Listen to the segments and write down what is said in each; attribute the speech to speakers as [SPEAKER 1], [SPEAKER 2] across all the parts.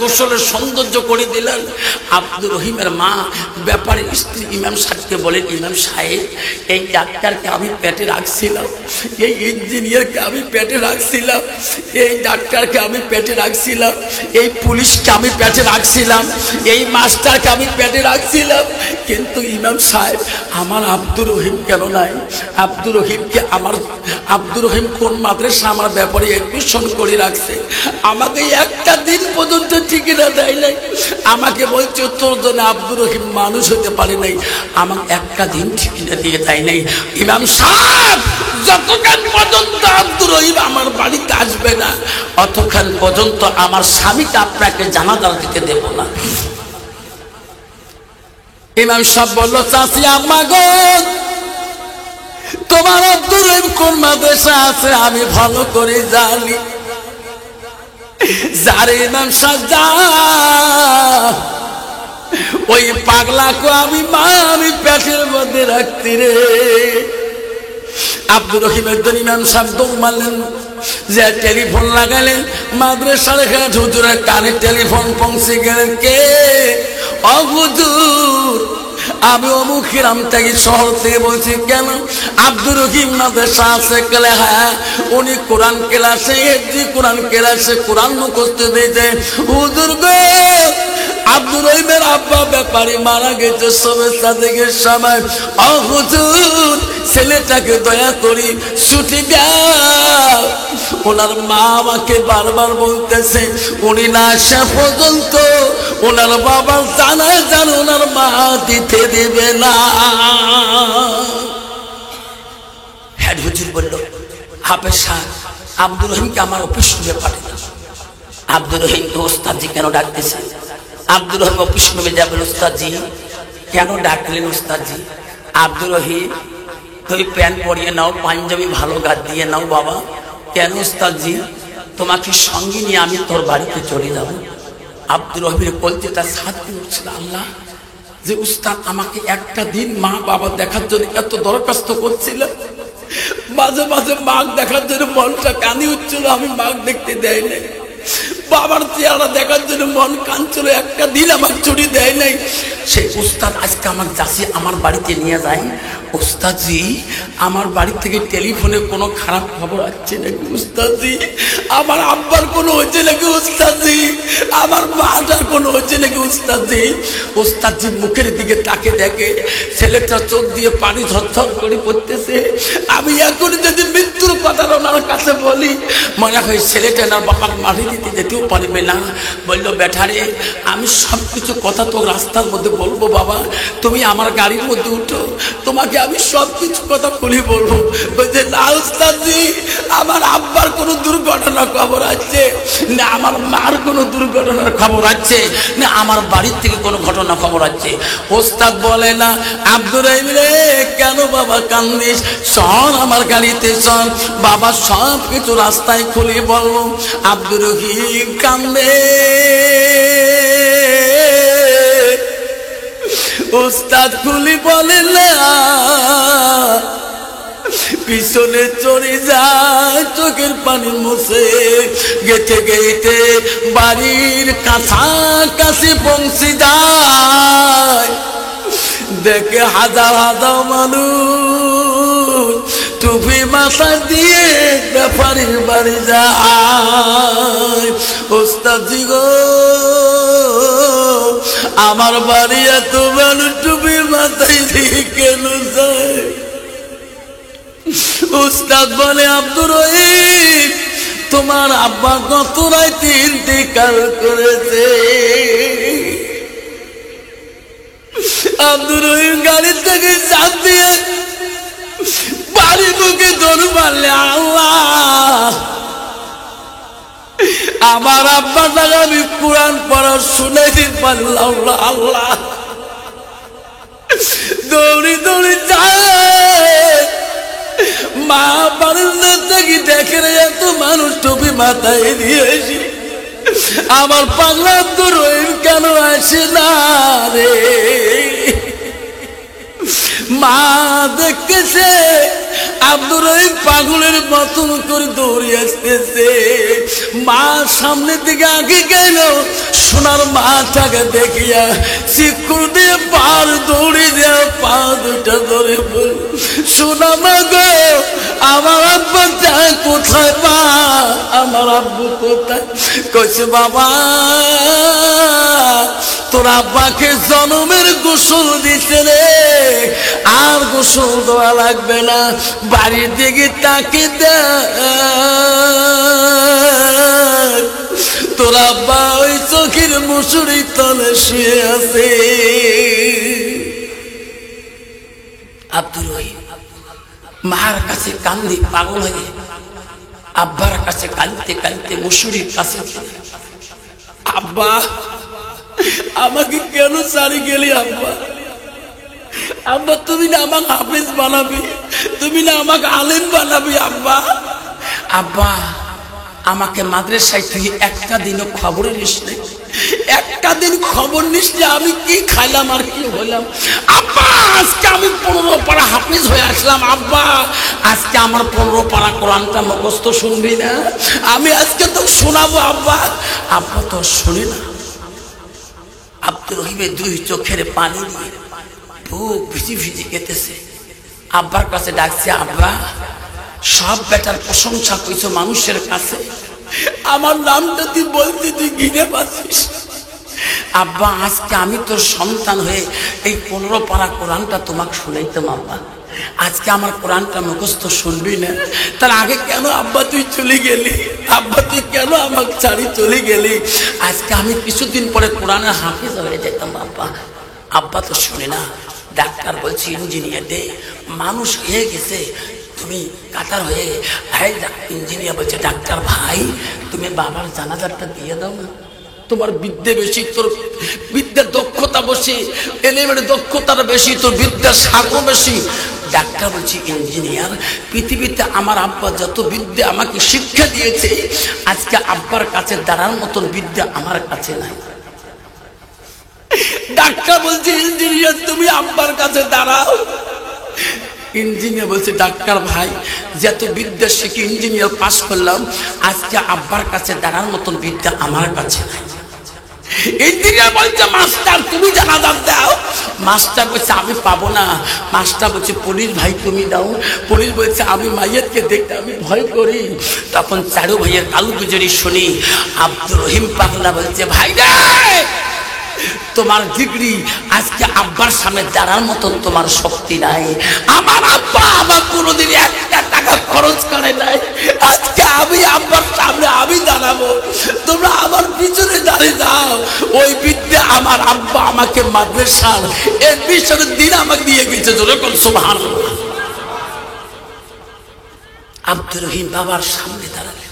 [SPEAKER 1] গোসলের সৌন্দর্য করে দিলেন। আব্দুর রহিমের মা ব্যাপারে স্ত্রী ইমাম সাহেবকে বলেন, ইমাম সাহেব, এই ডাক্তারকে আমি পেটে রাখছিলাম, এই ইঞ্জিনিয়ারকে আমি পেটে রাখছিলাম, এই ডাক্তারকে আমি পেটে রাখছিলাম, এই পুলিশকে আমি পেটে রাখছিলাম, এই মাস্টারকে আমি পেটে রাখছিলাম, কিন্তু ইমাম সাহেব আমার আব্দুর রহিম কেন নাই? আব্দুর রহিমকে আব্দুর রহিম কোন মাদ্রাসা আমার ব্যাপারে এডমিশন করে রাখছে, আমাকে একটা দিন পর্যন্ত ঠিকানা দেয় নাই। আমাকে বলছে তোর জন্য আব্দুর রহিম মানুষ হতে পারে নাই, আমাকে একটা দিন ঠিকানা দিয়ে দেয় নাই। ইমাম সাহেব, যতক্ষণ পর্যন্ত আব্দুর রহিম আমার বাড়িতে আসবে না, অতক্ষণ পর্যন্ত আমার স্বামীকে আপনাকে জানাজা দিতে দেব না। ইমাম সাহেব বলল, চাচি আম্মা গো, তোমার আব্দুর রহিম কোন মাদ্রাসা আছে আমি ভালো করে জানি। যারে ইমাম সাহেব যা, ওই পাগলাকে আমি পেটের মধ্যে রাখতি রে। আব্দুর রহিমের জন ইমাম সাহেব দৌড় মারলেন, যে টেলিফোন লাগালেন, মাদ্রাসার হেড হুজুরের কানে টেলিফোন পৌঁছে গেলেন। কে? ও হুজুর, আমি অমুক গ্রাম থেকে শহর থেকে বলছি। কেন? আব্দুর রহিম মাদ্রাসা আছে? গেলে হ্যাঁ, উনি কোরআন ক্লাসে, কোরআন ক্লাসে কোরআন মুখস্থ দিয়েছে। হুজুর গো, আব্দুর রহিমের আব্বা ব্যাপারী মারা গেছে শুভেচ্ছা থেকে সময়। ও হুজুর, ছেলেটাকে দয়া করি ছুটি দাও। ওনার মা আমাকে বারবার বলতেছে উনি না আসা পর্যন্ত ওনার বাবার জানাজা ওনার মা দিতে দেবে না। হেড হুজুর বলল, হাফেজ সাহেব, আব্দুর রহিমকে আমার অফিস রুমে পাঠান। আব্দুর রহিমকে ওস্তাদজি কেন ডাকতেছে? আব্দুর রহিম অফিস রুমে যাবেন। ওস্তাদজি কেন ডাকলেন? ওস্তাদজি, আব্দুর রহিম তুমি প্যান্ট পরিয়ে নাও, পাঞ্জাবি ভালো গাছ দিয়ে নাও। বাবা, কেন? ওস্তাদজি তোমাকে সঙ্গে নিয়ে আমি তোর বাড়িতে চলে যাব। আব্দুর রহিমের বলতে তার সাথে উঠছিল, আল্লাহ, যে উস্তাদ আমাকে একটা দিন মা বাবা দেখার জন্য এত দরখাস্ত করছিল, মাঝে মাঝে মাগ দেখার জন্য মনটা কানি উঠছিল, আমি মাগ দেখতে দেয় নাই। বাবার চেহারা দেখার জন্য মন কাঁদছিল, একটা দিন আমার ছুটি দেয় নাই। সেই উস্তাদ আজকে আমার যাচ্ছি আমার বাড়িতে নিয়ে যায়। উস্তাদজি, আমার বাড়ি থেকে টেলিফোনে কোনো খারাপ খবর আসছে নাকি? উস্তাদজি, আমার আব্বার কোনো হচ্ছে নাকি? উস্তাদজি, আমার মাটার কোনো হচ্ছে নাকি? উস্তাদজি। উস্তাদজি মুখের দিকে তাকে দেখে, ছেলেটা চোখ দিয়ে পানি ঝরঝর করে পড়তেছে। আমি এখন যদি মৃত্যুর কথা ওনার কাছে বলি, মনে হয় ছেলেটা না বাবার মাটি দিতে যেতেও পারবে না। বলল, বেটারে, আমি সব কিছু কথা তো রাস্তার মধ্যে বলবো বাবা, তুমি আমার গাড়ির মধ্যে উঠো, তোমাকে আমি সব কিছু কথা খুলে বলবো। বলছে, না উস্তাদজি, আমার আব্বার কোনো দুর্ঘটনার খবর আছে না, আমার মার কোনো দুর্ঘটনার খবর আছে না, আমার বাড়ির থেকে কোনো ঘটনা খবর আছে। ওস্তাদ বলে, না আব্দুর রহিম রে, কেন বাবা কান্দিস? চল আমার গাড়িতে চল, বাবা সব কিছু রাস্তায় খুলে বলবো। আব্দুর রহিম কান্দে। উস্তাদ খুলি বলে, না, পিছনে চড়ে যায়, চোখের পানি মুছে গেতে গেতে বাড়ির কাছাকাছি পৌঁছে যায়। দেখে হাজার হাজার মানুষ টুপি মাথা দিয়ে ব্যাপারীর বাড়ি যায়। ওস্তাদজি গো, আমার বাড়ি এত মানুষ টুপি মাথায় দিয়ে কেন যায়? উস্তাদ বলে, আব্দুর রহিম, তোমার আব্বা গত রাতে ইন্তেকাল করেছে। আব্দুর রহিম গাড়ি থেকে চাপ দিয়ে বাড়ি মুখে দৌড় মারলে, আল্লাহ, আমার আব্বা দ্বারা আমি কোরআন পড়া শুনেছি পারলাম না। আল্লাহ, দৌড়ি দৌড়ি যায়, মা বারান্দা থেকে দেখে এত মানুষ টুপি মাথায় দিয়েছি, আমার পাগলা আব্দুর রহিম কেন আসে না রে? মা দেখতেছে আব্দুর রহিম পাগলের মতন করে দৌড়ে আসতেছে। মা সামনে দিকে আগে গেল, সোনার মাটাকে দেখিয়া শিকুর দিয়ে পার দৌড়ে দেওয়া পা দুটা ধরে বল, সোনা মা গো আমার আব্বা যায় কোথায়? মা আমার আব্বু কোথায়? কইছে বাবা তোর আব্বাকে জনমের গোসল দিতে রে, আর গোসল দেওয়া লাগবে না, বাড়ির দিকে তাকে দেখ, তোর আব্বা ওই চোখের মুসুরি তলে শুয়ে আছে। আব্দুর রহিম মার কাছে কান্দি পাগল হয়ে আব্বার কাছে কাঁদতে কাঁদতে মুসুরির কাছে, আব্বা আমাকে কেন ছাড়ি গেলি? আব্বা আব্বা তুমি না আমাকে হাফেজ বানাবি, তুমি না আমাকে আলেম বানাবি? আব্বা আব্বা আমাকে মাদ্রাসায় থেকে একটা দিনও খবর নিস নে, একটা দিন খবর নিস যে আমি কি খাইলাম আর কি হইলাম। আব্বা আজকে আমি 15 পারা হাফেজ হয়ে আসলাম। আব্বা আজকে আমার 15 পারা কোরআনটা মুখস্থ শুনবি না? আমি আজকে তো শোনাবো। আব্বা আব্বা তো শুনি না। আব্দুর রহিমের দুই চোখের পানি দিয়ে বুক ভিজি ভিজি কেটেছে। আব্বার কাছে ডাকছে, আব্বা সব বেটার প্রশংসা কইছো মানুষের কাছে, আমার নামটা তুই বলতে তুই ঘিরে পাচ্ছিস। আব্বা আজকে আমি তোর সন্তান হয়ে এই 15 পারা কোরআনটা তোমাকে শুনাইতাম। আব্বা আজকে আমার কোরআনটা মুখস্থ শুনবি না? তার আগে কেন আব্বা তুই চলে গেলি? আব্বা তুই কেন আমাকে ছাড়ি চলে গেলি? আজকে আমি কিছুদিন পরে কোরআনের হাফেজ হয়ে যেতাম। আব্বা আব্বা তো শুনে না। ডাক্তার বলছি ইঞ্জিনিয়ার দে, মানুষ হয়ে গেছে, তুমি কাতার হয়ে। ইঞ্জিনিয়ার বলছে, ডাক্তার ভাই তুমি বাবার জানাজারটা দিয়ে দাও না, তোমার বিদ্যে বেশি, তোর বিদ্যার দক্ষতা বেশি, এলিমেন্টের দক্ষতাটা বেশি, তোর বিদ্যার সাগর বেশি। ডাক্তার বলছি ইঞ্জিনিয়ার, পৃথিবীতে আমার আব্বা যত বিদ্যা আমাকে শিক্ষা দিয়েছে, আজকে আব্বার কাছে দাঁড়ার মতন বিদ্যা আমার কাছে নাই। ডাক্তার বলছে ইঞ্জিনিয়ার তুমি আব্বার কাছে দাঁড়াও। ইঞ্জিনিয়ার বলছে, ডাক্তার ভাই যত বিদ্যা শিখে ইঞ্জিনিয়ার পাস করলাম, আজকে আব্বার কাছে দাঁড়ার মতন বিদ্যা আমার কাছে নাই। ইঞ্জিনিয়ার বলছে, মাস্টার তুমি জানাজা দাও। মাস্টার বলছে, আমি পাবো না। মাস্টার বলছে, পুলিশ ভাই তুমি দাও। পুলিশ বলছে, আমি মাইয়াতকে দেখতে আমি ভয় করি। তখন চারু ভাইয়ের কালু গুজরি শুনি আব্দুর রহিম পাগলা বলছে, ভাই রে তোমার ডিগ্রি আজকে আব্বার সামনে দাঁড়ার মতন তোমার শক্তি নাই। আমার আব্বা আমার কোনোদিন একটা টাকা খরচ করে নাই, আজকে আমি আব্বার সামনে আমি দাঁড়াবো, তোমরা আমার পিছনে দাঁড়িয়ে যাও। ওই বিদ্যা আমার আব্বা আমাকে মাদ্রাসার এডমিশনের দিন আমাকে দিয়ে গেছে। জোরে কোন সুবহানাল্লাহ। আব্দুর রহিম বাবার সামনে দাঁড়ালেন,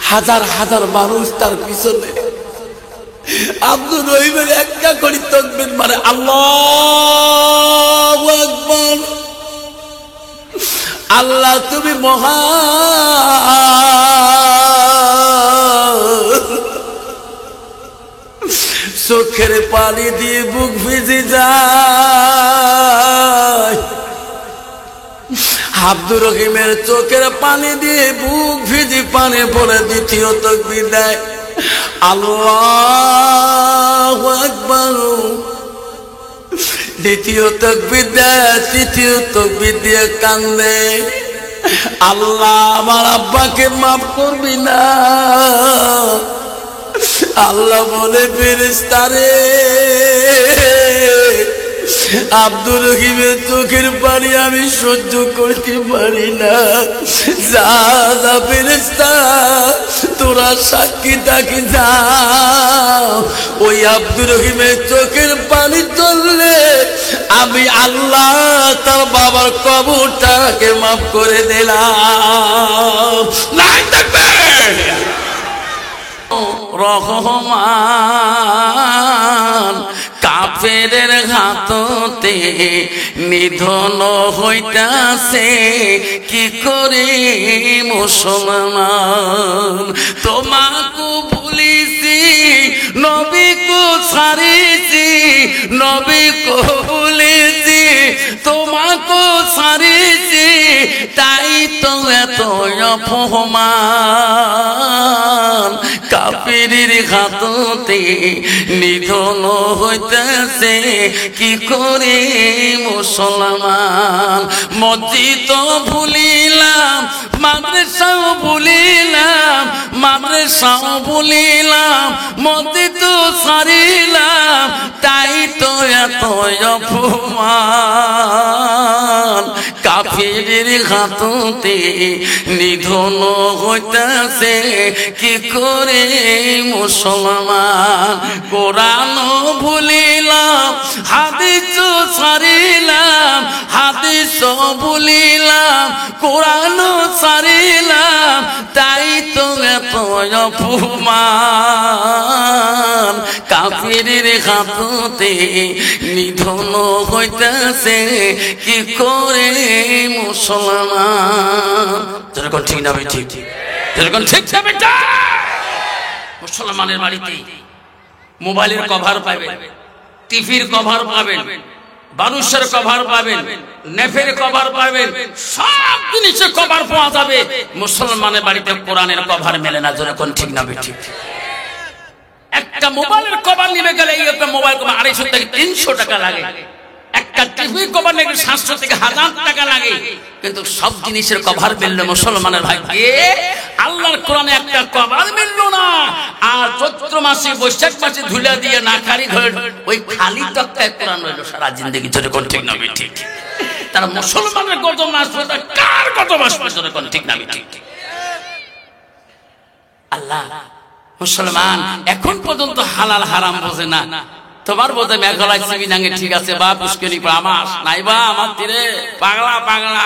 [SPEAKER 1] হাজার হাজার মানুষ তার পিছনে। আব্দুর রহিমের একটা করে তাকবীর মারে, আল্লাহু আকবার। আল্লাহ তুমি মহান। চোখের পানি দিয়ে বুক ভিজে যায়। আব্দুর রহিমের চোখের পানি দিয়ে বুক ভিজে পানি পড়ে দ্বিতীয় তাকবীর দেয়, আল্লাহু আকবার। দ্বিতীয় তাকবীর দেয়, তৃতীয় তাকবীর দিয়ে কান্দে, আল্লাহ আমার আব্বাকে মাফ করবি না? আল্লাহ বলে, ফেরেশতারে আব্দুর রহিমের চোখের পানি আমি সহ্য করতে পারি না। যা যা ফেরেশতা তোরা সাক্ষী থাকি যাও, ওই আব্দুর রহিমের চোখের পানি চললে আমি আল্লাহ তার বাবার কবরটাকে মাফ করে দিলাম। নাই থাকবে রহমান কাফেরের হাততে নিধন হইতাছে কি করে মুসলমান। তোমাকে ভুলিছি নবীকে ছাড়িছি, নবীকে ভুলিছি তোমাকে সারিছি তাই তো এত অপমান কাফিরের হাততে নিধন হইতেছে কি করে মুসলমান মসজিদ ভুলিলাম মাদ্রাসাও ভুলিলাম মাদ্রাসাও ভুলিলাম মসজিদ সারিলাম তাই তো এত অপমান কাফিরের হাততে নিধন হইতেছে কি করে মুসলমান কোরআন ভুলিলাম হাদিস ছাড়িলাম হাদিস ভুলিলাম কোরআন ছাড়িলাম তাই তো এত অপমান কাফিরের হাততে নিধন হইতেছে কি করে মুসলমান যেরকম ঠিক না ঠিক যেরকম ঠিক মুসলমানের বাড়িতে মোবাইলের কভার পাবেন টিভির কভার পাবেন বালুসের কভার পাবেন নেফের কভার পাবেন সব জিনিসের কভার পাওয়া যাবে মুসলমানের বাড়িতে কোরআনের কভার মেলে না যেরকম ঠিক না ঠিক একটা মোবাইলের কভার নিবে গেলে এই একটা মোবাইল কভার 250 থেকে 300 টাকা লাগে একটা টিভি কভার নিলে 700 থেকে 1000 টাকা লাগে কিন্তু সব জিনিসের কভার মিললে মুসলমানের ভাগ্যে আল্লাহর কোরআনে একটা কভার মিলল না আর চৈত্র মাসে বৈশাখ মাসে ধুলা দিয়ে না খালি ঘর ওই খালি তক্তায় কোরআন রইল সারা জিন্দেগি যেরকম ঠিক না ঠিক তারা মুসলমানের গজব না আসবে তার কার গজব আসবে যেরকম ঠিক না ঠিক আল্লাহ মুসলমান এখন পর্যন্ত হালাল হারাম বোঝে না তোমার বোধে মেঘালয় সিবিনাঙ্গে ঠিক আছে বা পুষ্করি আমার নাই বা আমার তীরে পাগলা পাগলা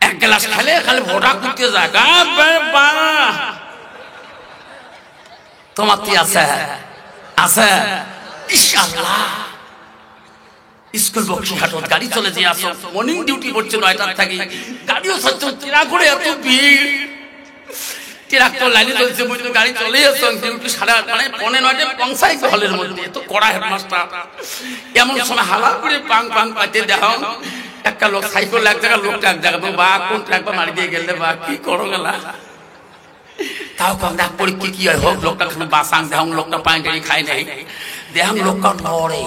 [SPEAKER 1] এক গ্লাস খেলে খালি ভোটা করতে যায় তোমার কি আছে আছে ইনশাআল্লাহ স্কুল বক্সিহাটত গাড়ি চলে যে আসো মর্নিং ডিউটি করছে 9টার থেকে গাড়িও সচ্ছ কিরা করে এত ভিড় ট্রাক্টর লাইনে চলছে বুঝলো গাড়ি চলে আসছে ডিউটি 8:30 মানে 9:30 পৌঁছাই হলের মধ্যে এত কড়া হেডমাস্টার এমন সময় হালা করে পাং পাং পাইতে দেখাও একটা লোক সাইকেল এক জায়গা লোকটা এক জায়গা বা কোন ট্রাক্টর মারি দিয়ে গেলে বা কি করো গেলা তাও কম ডাক পড়ি কি হয় হোক লোকটা বাসাং দেখাও লোকটা পাইন্টারি খাই নাই দেখাও লোকটা নড়ে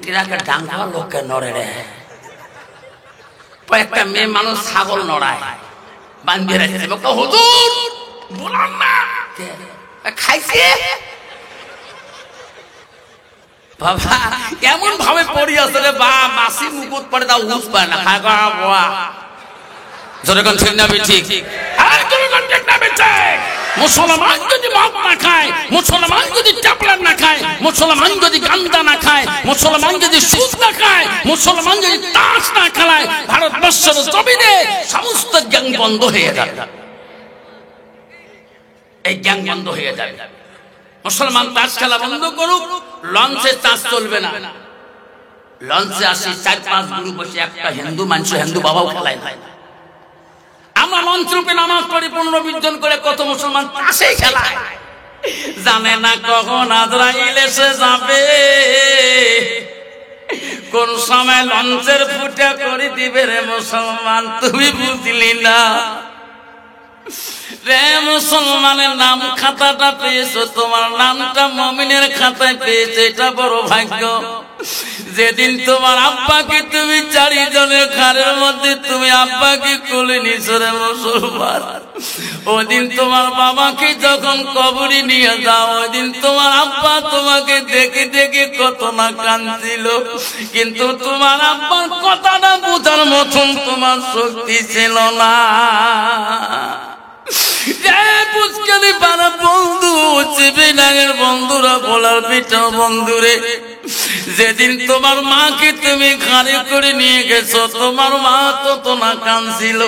[SPEAKER 1] ট্রাকের ডাঙ্গা লোককে নড়ে রে একটা মেয়ে মানুষ ছাগল নড়ায় বান্ধিয়ে রাখছে হুজুর বলাম না খাইছে বাবা কেমন ভাবে পড়ি আছে রে বা মাসি মুকুট পড়ে তা হুঁশ পায় না খায় বাবা যেরকম ঠিক না ঠিক আর যেরকম ঠিক না ঠিক মুসলমান যদি মদ না খায় মুসলমান যদি চাপড়া না খায় মুসলমান যদি গান্দা না খায় মুসলমান যদি সুদ না খায় মুসলমান যদি তাস না খেলায় ভারতবর্ষের জমিনে সমস্ত গ্যাং বন্ধ হয়ে যাবে এই গ্যাং বন্ধ হয়ে যাবে মুসলমান তাস খেলা বন্ধ করুক লঞ্চে তাস চলবে না লঞ্চে আসি 4-5 গুরু বসে একটা হিন্দু মানুষ হিন্দু বাবাও খেলায় না আমরা লঞ্চ রূপে নামাজ পড়ি 15-20 জন করে কত মুসলমান তাসে খেলায় জানে না কখন আজরাইল এসে যাবে কোন সময় লঞ্চের ফুটা করে দিবে রে মুসলমান তুমি বুঝলি না রে মুসলমানের নাম খাতাটা পেয়েছো তোমার নামটা মুমিনের খাতায় পেয়েছে এটা বড় ভাগ্য যেদিন তোমার আব্বাকে তুমি 4 জনের ঘরের মধ্যে তুমি আব্বাকে কোলে নিছো রে মুসলমান ওদিন তোমার বাবাকে যখন কবরে নিয়ে যাও ওদিন তোমার আব্বা তোমাকে দেখে দেখে কত না কাঁদছিল কিন্তু তোমার আব্বার কথাটা বোঝার মতন তোমার শক্তি ছিল না বন্ধুরা বলার পিঠা বন্ধুরে যেদিন তোমার মাকে তুমি ঘাড়ে করে নিয়ে গেছো তোমার মা তো না কাঁদছিল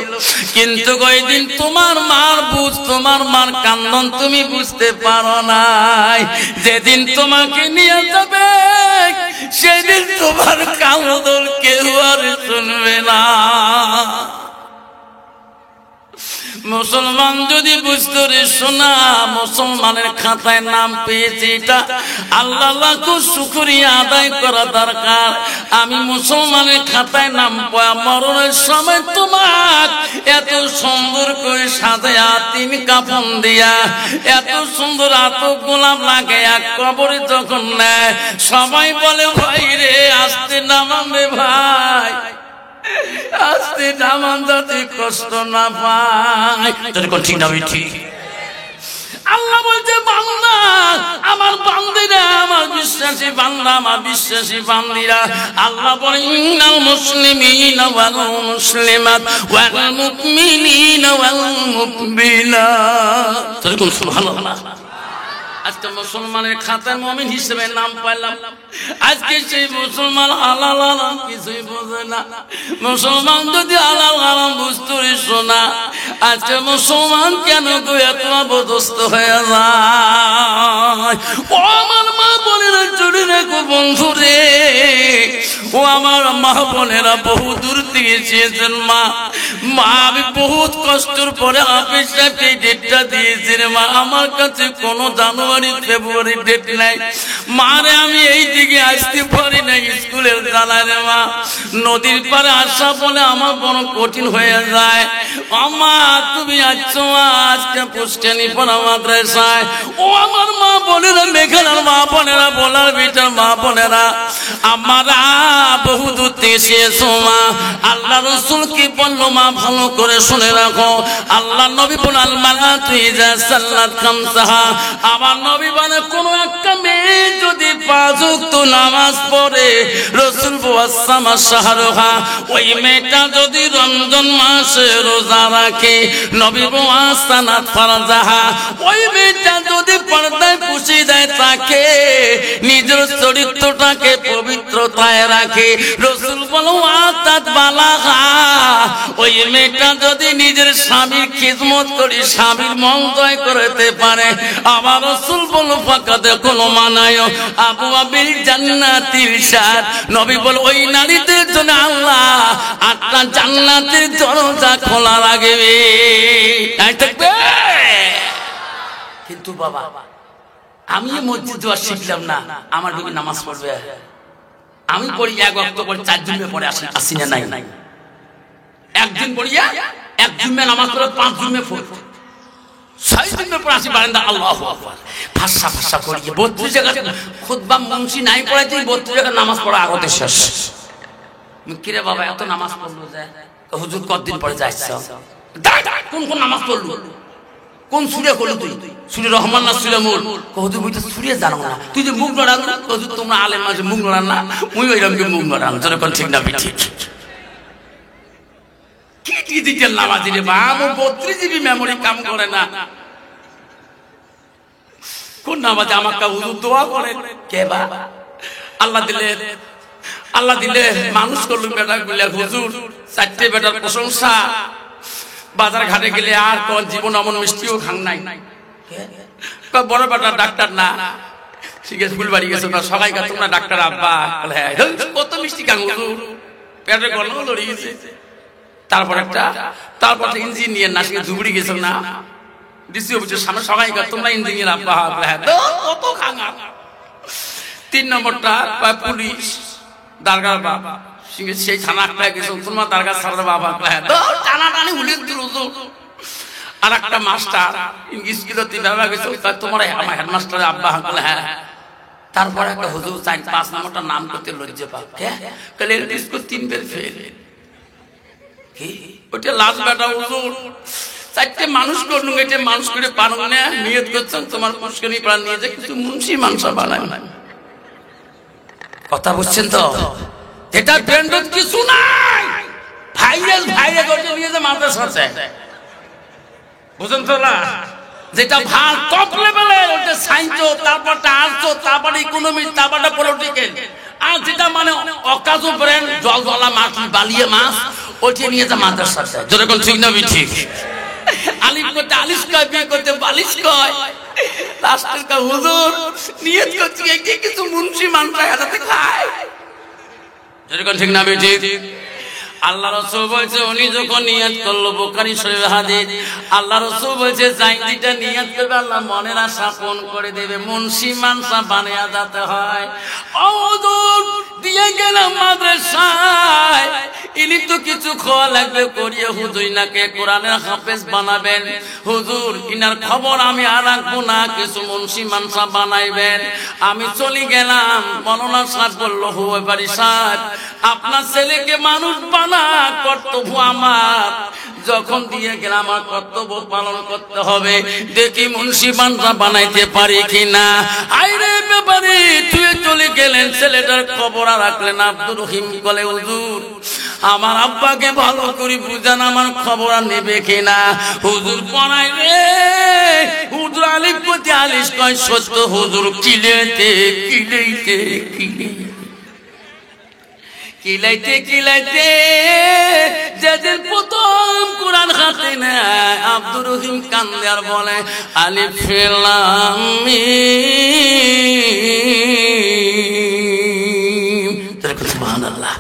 [SPEAKER 1] কিন্তু ওই দিন তোমার মার বুঝ তোমার মার কান্দন তুমি বুঝতে পারো নাই যেদিন তোমাকে নিয়ে যাবে সেদিন তোমার কান্দন কেউ আর শুনবে না মুসলমান যদি বুঝতো রে সোনা, মুসলমানের খাতায় নাম পেয়েছে, এটা আল্লাহ লাখো শুকরিয়া আদায় করা দরকার। আমি মুসলমানের খাতায় নাম পাওয়া, মরণের সময় তোমার এত সুন্দর করে সাজায়া 3 কাফন দিয়া, এত সুন্দর এত গোলাপ লাগে এক কবরে যখন নেয়, সবাই বলে ভাই রে আস্তে নামান রে ভাই, আস্তে নামান যাতে কষ্ট না পায়। ঠিক না ঠিক? আল্লাহ বলছে বান্দা, আমার বান্দিরা, আমার বিশ্বাসী বান্দা, আমার বিশ্বাসী বান্দিরা, আল্লাহ বলেন ইন্নাল মুসলিমিনা ওয়াল মুসলিমাত ওয়াল মুমিনিনা ওয়াল মুমিনাত। সুবহানাল্লাহ। আজকে মুসলমানের খাতায় মুমিন হিসেবে নাম পাইলাম। আজকে সেই মুসলমান হালাল হারাম কিছুই বোঝে না। মুসলমান যদি হালাল হারাম বুঝতো রে সোনা, আজকে মুসলমান কেন গো এত অবস্থ হয়ে যায়? ও আমার মা বোনেরা জুড়ে রেখো বন্ধু রে, ও আমার মা বোনেরা বহু দূর থেকে চেয়েছেন মা, মা আমি বহুত কষ্টের পরে হাফেজ সাহেবকে এই ডেটটা দিয়েছি রে মা, আমার কাছে কোনো জানুয়ারি ফেব্রুয়ারি ডেট নাই মা রে, আমি এই দিকে আসতে পারি না স্কুলের জ্বালায় রে মা, নদীর পারে আসা বলে আমার বড় কঠিন হয়ে যায়। আমা তুমি আসছো আজকে পুষ্টানি পড়া মাদ্রাসায়, ও আমার মা বোনেরা, মেঘালার মা বোনেরা, বলার বেটার মা বোনেরা, আমরা বহু দূর থেকে এসেছো মা। আল্লাহ রসুল কি বললো মা ভালো করে শুনে রাখো। আল্লাহ নবী বলেন আল মারাতু ইযা সাল্লাত খামসাহা, আমার নবী বলেন কোন একটা মেয়ে যদি 5 ওয়াক্ত নামাজ পড়ে, রাসূল ওয়াসামা শাহরুহা, ওই মেয়েটা যদি রমজান মাসে রোজা রাখে, নবী ওয়াসানাত ফারজাহা, ওই মেয়েটা যদি পর্দায় পুষিয়ে দেয় তাকে, নিজের চরিত্রটাকে পবিত্রতায় রাখে, রাসূল বলেন ওয়াতাত বালাগা, ওই মেয়েটা যদি নিজের স্বামীর খিদমত করে স্বামীর মন জয় করতে পারে, আমার রাসূল বলেন ফাকাদ কোন মানায় আবু আবিল জান্নাতিল শাদ, নবী বলেন ওই নারীদের জন্য আল্লাহ 8টা জান্নাতের দরজা খোলা রাখবে। তাই থাকবে। কিন্তু বাবা আমি মসজিদ যাওয়া শিখলাম না, আমার বিবি নামাজ পড়বে, আমি পড়ি 1 ওয়াক্ত পড়ি, 4 জুমে পড়ে আসি না নাই, একদিন পড়িয়া 1 জুমে নামাজ পড়ে 5 জুমে পড়ে 6 জুমে পড়ে আসি বারান্দা, আল্লাহু আকবার ফাঁসা ফাঁসা পড়িয়ে 32 জায়গা খুতবা মুন্সি নাই পড়াইতে 32 জায়গা নামাজ পড়া আগতে শেষ। কিরে বাবা এত নামাজ পড়লো যায়, হুজুর কতদিন পরে যাইছো, কোন কোন নামাজ পড়লো, কোন সুরে করলো তুই, সুরে রহমান না সুরে মূল, হুজুর মুই তো সুরে জানো না, তুই যে মুখ নড়ান, হুজুর তোমরা আলেম মাঝে মুখ নড়ান না, মুই ওইরকম মুখ নড়ান, যখন ঠিক না ঠিক কি ডিজিটাল নামাজি রে বা, 32 জিবি মেমোরি কাম করে না। কোন নামাজে আমাকে হুজুর দোয়া করে কে বা, আল্লাহ দিলে মানুষ করলো বেটা গুলা, হুজুর 4টে বেটার প্রশংসা, বাজার ঘাটে গেলে আর কোন জীবন এমন মিষ্টিও খান নাই, বড় বেটা ডাক্তার না, ঠিক আছে ফুলবাড়ি গেছে না, সবাই কা তোমরা ডাক্তার আব্বা, কত মিষ্টি খান হুজুর, পেটে গন্ডগোল লড়ে গেছে। তারপর ইঞ্জিনিয়ার না, সে ধুবড়ি গেছে না, ডিসি অফিসের সামনে সবাই কা তোমরা ইঞ্জিনিয়ার আব্বা, কত খাঙা। 3 নম্বরটা পুলিশ দারগার বাবা, সেই থানা গেছে, তোমার দারগা সারার বাবা, টানাটানি হুলির দিল। আর একটা মাস্টার ইংলিশ স্কুলে বাবা গেছে, তোমার আমার হেডমাস্টার আব্বা, হ্যাঁ। তারপরে একটা হুজুর 4-5 নম্বরটা নাম করতে লজ্জা পাক, কালে 3 বের ফেল, ওটা লাস্ট বেটা হুজুর 4টে মানুষ করলুম, এটা মানুষ করে পারো না, নিয়ত করছেন তোমার পুষ্করী প্রাণ নিয়ে যে কিছু মুন্সি মানসা বানায়। কথা বুঝছেন তো, এটা ব্র্যান্ডেড কিছু নাই, ভাইরাস ওটা নিয়ে যে মাদ্রাসা আছে, বুঝেন তো না, যেটা ভাল টপ লেভেলে, ওটা সায়েন্স, তারপরটা আর্টস, তারপরে ইকোনমিক্স, তারপরটা পলিটিক্যাল, আর যেটা মানে অকাজু ব্র্যান্ড জলজলা মাছ, বালিয়ে মাছ, ওটা নিয়ে যে মাদ্রাসা আছে, যেরকম ঠিক না ঠিক, আলিফ করতে আলিশ কয়, বিয়ে করতে বালিশ কয়, লাস্টের কা হুজুর নিয়ত করছি একে কিছু মুন্সি মানটা হাতে খায়, যেরকম ঠিক না ঠিক।
[SPEAKER 2] আল্লাহ রাসূল বলছে উনি যখন নিয়ত করলো, বুখারী শরীফ হাদিস, আল্লাহ রাসূল বলছে জাইদিটা নিয়ত করবে আল্লাহ মনের আশা পূরণ করে দেবে। মুন্সি মানসা বানিয়ে যেতে হয়। হুজুর দিয়ে গেলাম মাদ্রাসায়, ইনি তো কিছু খাওয়া লাগবে করিয়ে হুজুর নাকে কোরআনের হাফেজ বানাবেন। হুজুর ইনার খবর আমি আর রাখবো না, কিছু মুন্সি মানসা বানাইবেন। আমি চলে গেলাম। মৌলানা সাহেব বলল, হুয়া বাড়ি সাহেব আপনার ছেলেকে মানুষ বানা, কর্তব্য আমার। যখন দিয়ে গেলাম আমার কর্তব্য পালন করতে হবে, দেখি মুন্সি মানসা বানাইতে পারি কিনা। আইরে ব্যাপারে তুই চলে গেলেন, ছেলেটার খবর আর রাখলেন। আব্দুর রহিম বলে, হুজুর আমার আব্বাকে ভালো করে বুঝান, আমার খবর আর নেবে কিনা। হুজুর পড়াই রে, হুজুর আলিফ প্রতি আলিশ কয় সত্য। হুজুর কিলাইতে কিলাইতে কিলাইতে কিলাইতে যেদিন প্রথম কোরআন হাতে নেয়, আব্দুর রহিম কান্দে আর বলে, আলিফ লাম মিম। সুবহানাল্লাহ।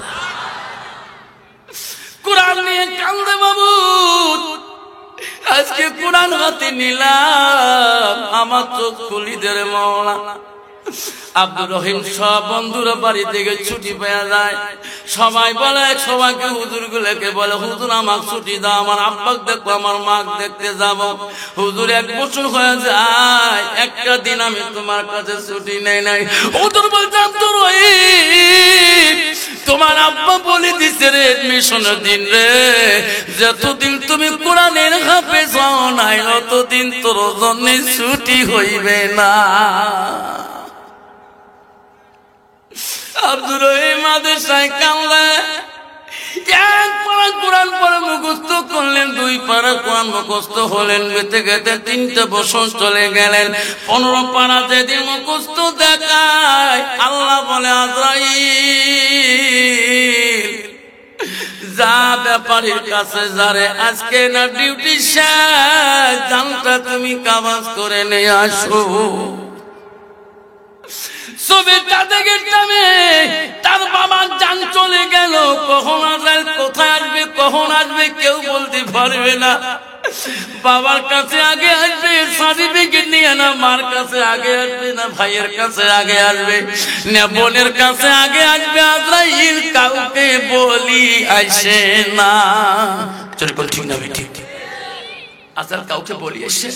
[SPEAKER 2] কোরআন নিয়ে কান্দে বাবু। আজকে কোরআন হাতে নিলাম, আমার চোখ খুলি দে রে মাওলা। আব্দুর রহিম সব বন্ধুরা বাড়ি থেকে ছুটি পেয়ে যায়। সবাই বলে, সবাইকে হুজুর গুলোকে বলে, হুজুর আমার ছুটি দাও, আমার আব্বাকে দেখবো, আমার মাকে দেখতে যাব। হুজুর 1 বছর হয়ে যায়, একটা দিন আমি তোমার কাছে ছুটি নেই নাই। হুজুর বলছে, আব্দুর রহিম তোমার আব্বা বলে দিছে রে এডমিশনের দিন রে, যতদিন তুমি কোরআনের হাফেজ হও নাই অতদিন তোর জন্য ছুটি হইবে না। আব্দুর রহিম মাদ্রাসায় কামলা, 1 পারা কোরআন পড়ে মুখস্থ করলেন, 2 পারা কোরআন মুখস্থ হলেন। গেতে গেতে 3টে বছর চলে গেলেন। 15 পারা যেদিন মুখস্থ দেখায়, আল্লাহ বলে, আজরাইল যা ব্যাপারীর কাছে যারে আজকে না ডিউটি শেষ, জানটা তুমি কাবাজ করে নিয়ে আসো। ছবিটা দেখে তার বাবার জান চলে গেল। কখন আসবে, কোথায় আসবে, কখন আসবে কেউ বলতে পারবে না। বাবার কাছে আগে আসবে সার্টিফিকেট নিয়ে, না মার কাছে আগে আসবে, না ভাইয়ের কাছে আগে আসবে, না বোনের কাছে আগে আসবে। আজরাইল কাউকে বলি আসে না। চল বল, ঠিক না ঠিক? আজরাইল কাউকে বলি আসে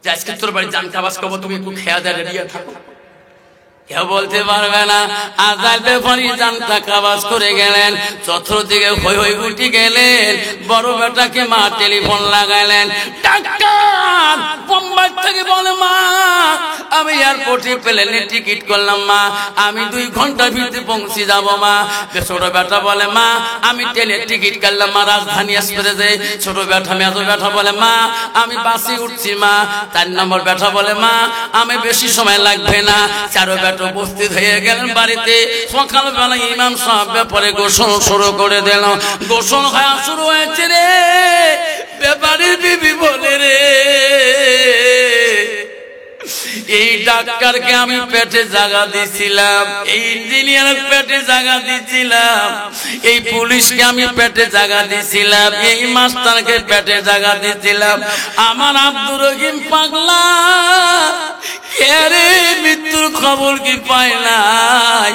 [SPEAKER 2] যে আজকে তোর বাড়ি জান কাবাজ করবো, তুমি একটু খেয়া দেয় রেডি থাকো, কেউ বলতে পারবে না। আজরাইল ব্যাপারী জানটা কাবাজ করে গেলেন। চতুর্দিকে হই হই উঠে গেলেন। বড় বেটাকে মা টেলিফোন লাগাইলেন। ডাক্তার বোম্বাই থেকে বলে, মা আমি এয়ারপোর্টে প্লেনে টিকিট করলাম মা, আমি 2 ঘন্টার ভিতরে পৌঁছে যাবো মা। ছোট বেটা বলে, মা আমি ট্রেনের টিকিট কাটলাম মা, রাজধানী এক্সপ্রেসে। ছোট বেটা মেজো বেটা বলে, মা আমি বাসে উঠছি মা। 4 নম্বর বেটা বলে, মা আমি বেশি সময় লাগবে না। 4 বেটা উপস্থিত হয়ে গেলেন বাড়িতে। সকালবেলা ইমাম সাহেব ব্যাপারে গোসল শুরু করে দিল। গোসল হওয়া শুরু হয়েছে রে, ব্যাপারীর বিবি বলে, রে এই ডাক্তারকে আমি পেটে জায়গা দিছিলাম, এই ইঞ্জিনিয়ার পেটে জায়গা দিছিলাম, এই পুলিশকে আমি পেটে জায়গা দিছিলাম, এই মাস্টারকে পেটে জায়গা দিছিলাম। আমার আব্দুর রহিম পাগলা কে মৃত্যুর খবর কি পায় নাই?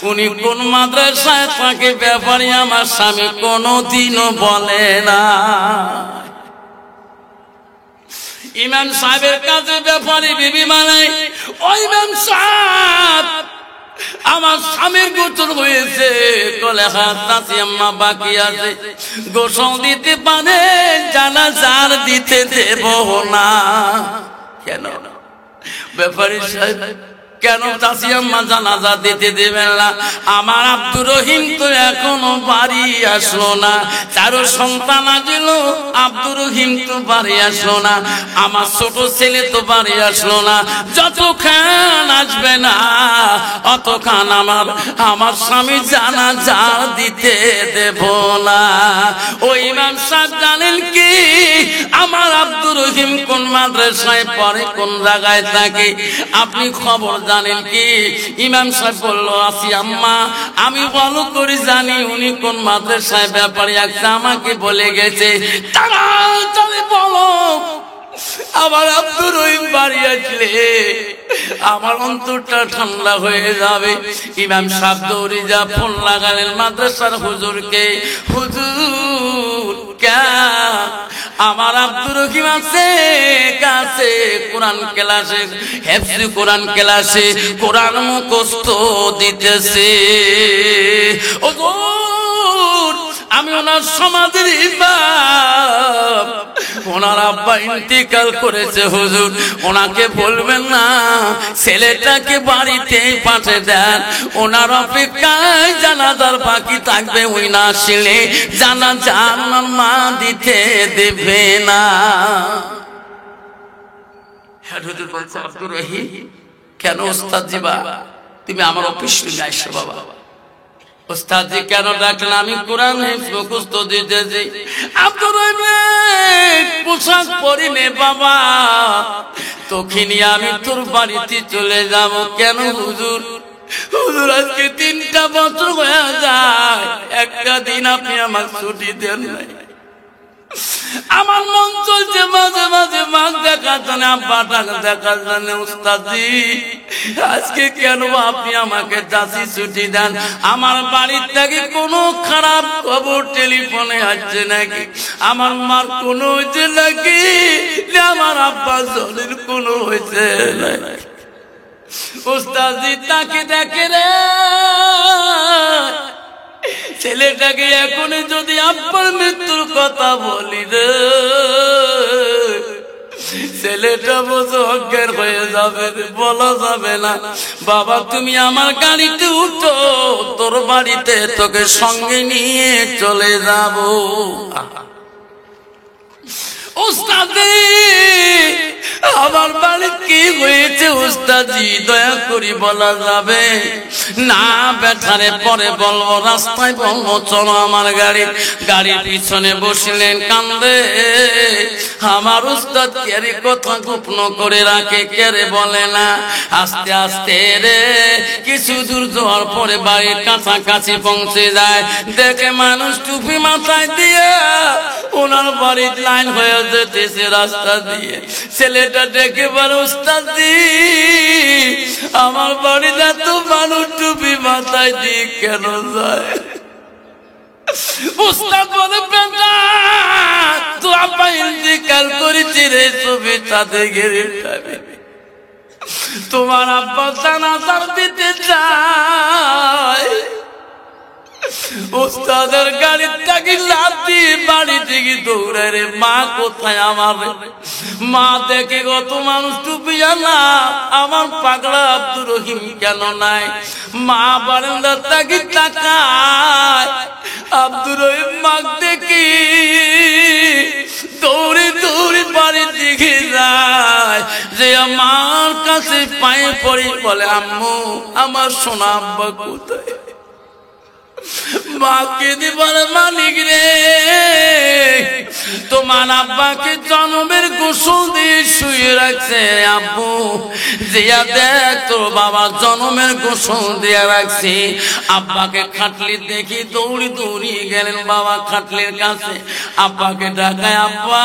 [SPEAKER 2] উনি কোন মাদ্রাসায় থাকে ব্যাপারে আমার স্বামী কোনদিনও বলে না। ইমাম সাহেবের কাছে ব্যাপারে বিবি মানাই, ওই ইমাম সাহেব আমার স্বামীর গোসল হয়েছে, কলে হাত নাচি আম্মা বাকি আছে, গোসল দিতে পারে, জানাজার দিতে দেব না। কেন ব্যাপারী সাহেব, কেন চাষি আম্মা জানাজা দিতে দেবেন না? আমার আব্দুর রহিম তো এখনো বাড়ি আসলো না। 4 সন্তান আসল, আব্দুর রহিম তো বাড়ি আসলো না। আমার ছোট ছেলে তো বাড়ি আসলো না। যতক্ষণ আসবে না অতক্ষণ আমার স্বামী জানাজা দিতে দেব না। ওই ইমাম সাহেব জানেন কি আমার আব্দুর রহিম কোন মাদ্রাসায় পড়ে, কোন জায়গায় থাকে? আপনি খবর জানেন কি? ইমাম সাহেব বলল, আসি আম্মা, আমি ভালো করে জানি উনি কোন মাদ্রাসায় ব্যাপারে একটা আমাকে বলে গেছে। তাড়াতাড়ি বলো, আমার আব্দুর রহিম বাড়ি আসলে আমার অন্তরটা ঠান্ডা হয়ে যাবে। ইমাম সাহেব দৌড়ে যা ফোন লাগালেন মাদ্রাসার হুজুরকে। হুজুর, আমার আব্দুর রহিম আছে কাছে কোরআন ক্লাসে, হেফজ কোরআন ক্লাসে কোরআন মুখস্থ দিতেছে। হুজুর, আমি ওনার সমাধির ইমাম, ওনার আব্বা ইন্তিকাল করেছে হুজুর, ওনাকে বলবেন না ছেলেটাকে বাড়িতে পাঠিয়ে দেন, ওনার অপেক্ষায় জানাজার বাকি থাকবে, ওই না আসলে জানাজা আমার মা দিতে দেবে না। হ্যাঁ হুজুর বলছে, আব্দুর রহিম কেন ওস্তাদ জিবা তুমি আমার অফিস রুমে আসো? বাবা ওস্তাদজি কেন ডাকলেন? আমি কোরআন মুখস্থ দিতেছি। আব্দুর রহিম পোশাক পরিনে বাবা, তোকে নিয়ে আমি তোর বাড়িতে চলে যাব। কেন হুজুর? হুজুর আজকে 3টা বছর হয়ে যায়, একটা দিন আপনি আমার ছুটি দেন নাই। আমার মন চলছে মাঝে মাঝে মাছ দেখার জন্য, আব্বা দেখার জন্য। উস্তাদজি আজকে কেন আপনি আমাকে যাচ্ছি ছুটি দেন? আমার বাড়ির থেকে কোনো খারাপ খবর টেলিফোনে আসছে নাকি? আমার মার কোনো হয়েছে নাকি? আমার আব্বা জলের কোনো হয়েছে নাকি? উস্তাদজি তাকে দেখে রে, ছেলেটাকে এখন যদি আব্বার মৃত্যুর কথা বলি রে, ছেলেটা বোঝো অজ্ঞান হয়ে যাবে, বলা যাবে না। বাবা তুমি আমার গাড়িতে উঠো, তোর বাড়িতে তোকে সঙ্গে নিয়ে চলে যাব। উস্তাদি আমার বাড়ি কি হয়েছে উস্তাদি দয়া করে বলা যাবে না? বেঠারে পরে বলবো, রাস্তায় বলবো চলো আমার গাড়ির পিছনে বসলেন, কান্দে। আমার উস্তাদ কেরে কথা গোপন করে রাখে, কেরে বলে না। আস্তে আস্তে রে কিছু দূর যাওয়ার পরে বাড়ির কাছাকাছি পৌঁছে যায়, দেখে মানুষ টুপি মাথায় দিয়ে ওনার বাড়ির লাইন হয়ে যেতেছে রাস্তা দিয়ে। ছেলেটা ডেকে বলে, উস্তাদি আমার বাড়িতে এত মানুষ টুপি মাথায় দিয়ে কেন যায়? উস্তাদ বলে, বেটা তো আব্বা ইন্তিকাল করেছি রে, ছবি তাতে ঘিরে যাবে, তোমার আব্বা জানাজা দিতে চায়। উস্তাদের গাড়ির থেকে লাফি বাড়ি থেকে দৌড়ায় রে, মা কোথায়? আমার মা দেখে কত মানুষ টুপি আনা, আমার পাগলা আব্দুর রহিম কেন নাই? মা বারান্দার থেকে তাকায়, আব্দুর রহিম মা দেখি দৌড়ে দৌড়ে বাড়ির দিকে যায়, যে আমার কাছে পায়ে পড়ে বলে, আম্মু আমার সোনা আব্বা কোথায়? মাকে দিবার মালিক রে, তোমার আব্বাকে জন্মের গোসল দিয়ে শুয়ে রাখছে। আব্বু জিয়া দেখ তোর বাবা জন্মের গোসল দিয়ে রাখছে। আব্বাকে খাটলি দেখি দৌড়ি দৌড়িয়ে গেলেন বাবা খাটলির কাছে, আব্বাকে ডাকায়, আব্বা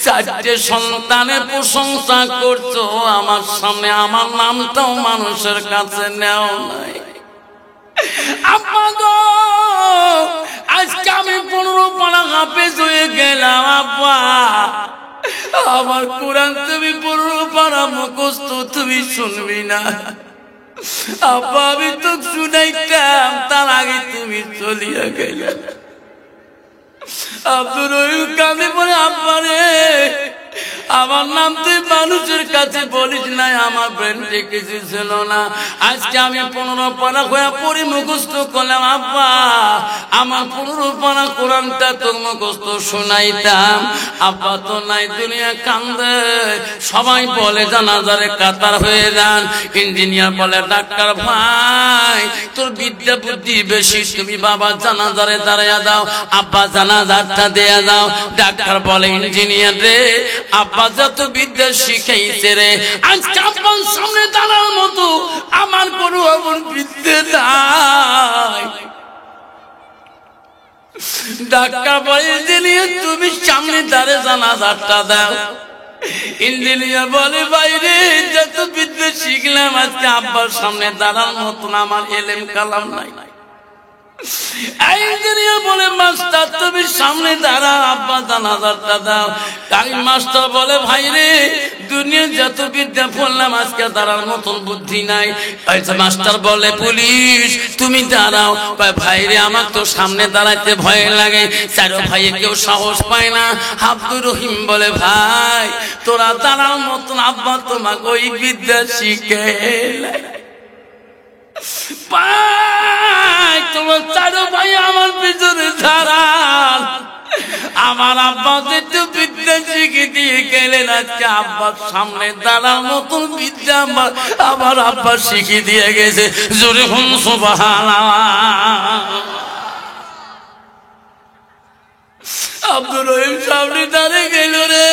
[SPEAKER 2] 4টে সন্তানের প্রশংসা করছো আমার সামনে, আমার নামটাও মানুষের কাছে নেও নাই। আব্বা গো আজকে আমি 15 পারা হাফেজ হয়ে গেলাম। আব্বা আমার কোরআন তুমি 15 পারা মুখস্থ তুমি শুনবি না? আব্বা আমি তো শুনাইতাম, তার আগে তুমি চলিয়া গেলে। আব্দুর রহিম কাঁদে বলে, আব্বা রে আমার নাম তুই মানুষের কাছে বলিস নাই, আমার ব্রেনটে কিছু ছিল না। আজকে আমি 15 পারা হয়ে পড়ে মুখস্থ করলাম। আব্বা আমার 15 পারা কোরআনটা তোর মুখস্থ শোনাইতাম। আব্বা তো নাই, দুনিয়া কান্দে। সবাই বলে জানাজারে কাতার হয়ে যান। ইঞ্জিনিয়ার বলে, ডাক্তার ভাই তোর বিদ্যা বুদ্ধি বেশি, তুমি বাবা জানাজারে দাঁড়াইয়া দাও, আব্বা জানাজারটা দেয়া দাও। ডাক্তার বলে, ইঞ্জিনিয়ার রে আব্বা যত বিদ্যা শিখাইছে রে, আজকে আব্বার সামনে দাঁড়ার মতো আমার কোনো এমন বিদ্যা নাই। ডাক্তার বলে ইঞ্জিনিয়ার তুমি সামনে দাঁড়ে জানাজাটা দাও। ইঞ্জিনিয়ার বলে বাইরে যত বিদ্যা শিখলাম আজকে আব্বার সামনে দাঁড়ার মতন আমার এলেম কালাম নাই। ইঞ্জিনিয়ার বলে মাস্টার তুমি সামনে দাঁড়া আব্বা জানাজাটা দাও। তাই মাস্টার বলে ভাই রে দুনিয়া যত বিদ্যা পড়লাম আজকে দাঁড়ার মতন বুদ্ধি নাই। মাস্টার বলে পুলিশ তুমি দাঁড়াও। ভাই রে আমার তো সামনে দাঁড়াইতে ভয় লাগে, চারো ভাইয়ে কেউ সাহস পায় না। আব্দুর রহিম বলে ভাই তোরা দাঁড়ার মতন আব্বা তোমাকে ওই বিদ্যা শিখে তোমার চারো ভাই আমার পিছনে দাঁড়ান। আমার আব্বা যেহেতু বিদ্যা শিখে দিয়ে গেলেন আজকে আব্বার সামনে দাঁড়ার মতন বিদ্যা আমার আব্বা শিখে দিয়ে গেছে। জোরে হুম সুবহানাল্লাহ। আব্দুর রহিম সামনে দাঁড়িয়ে গেল রে,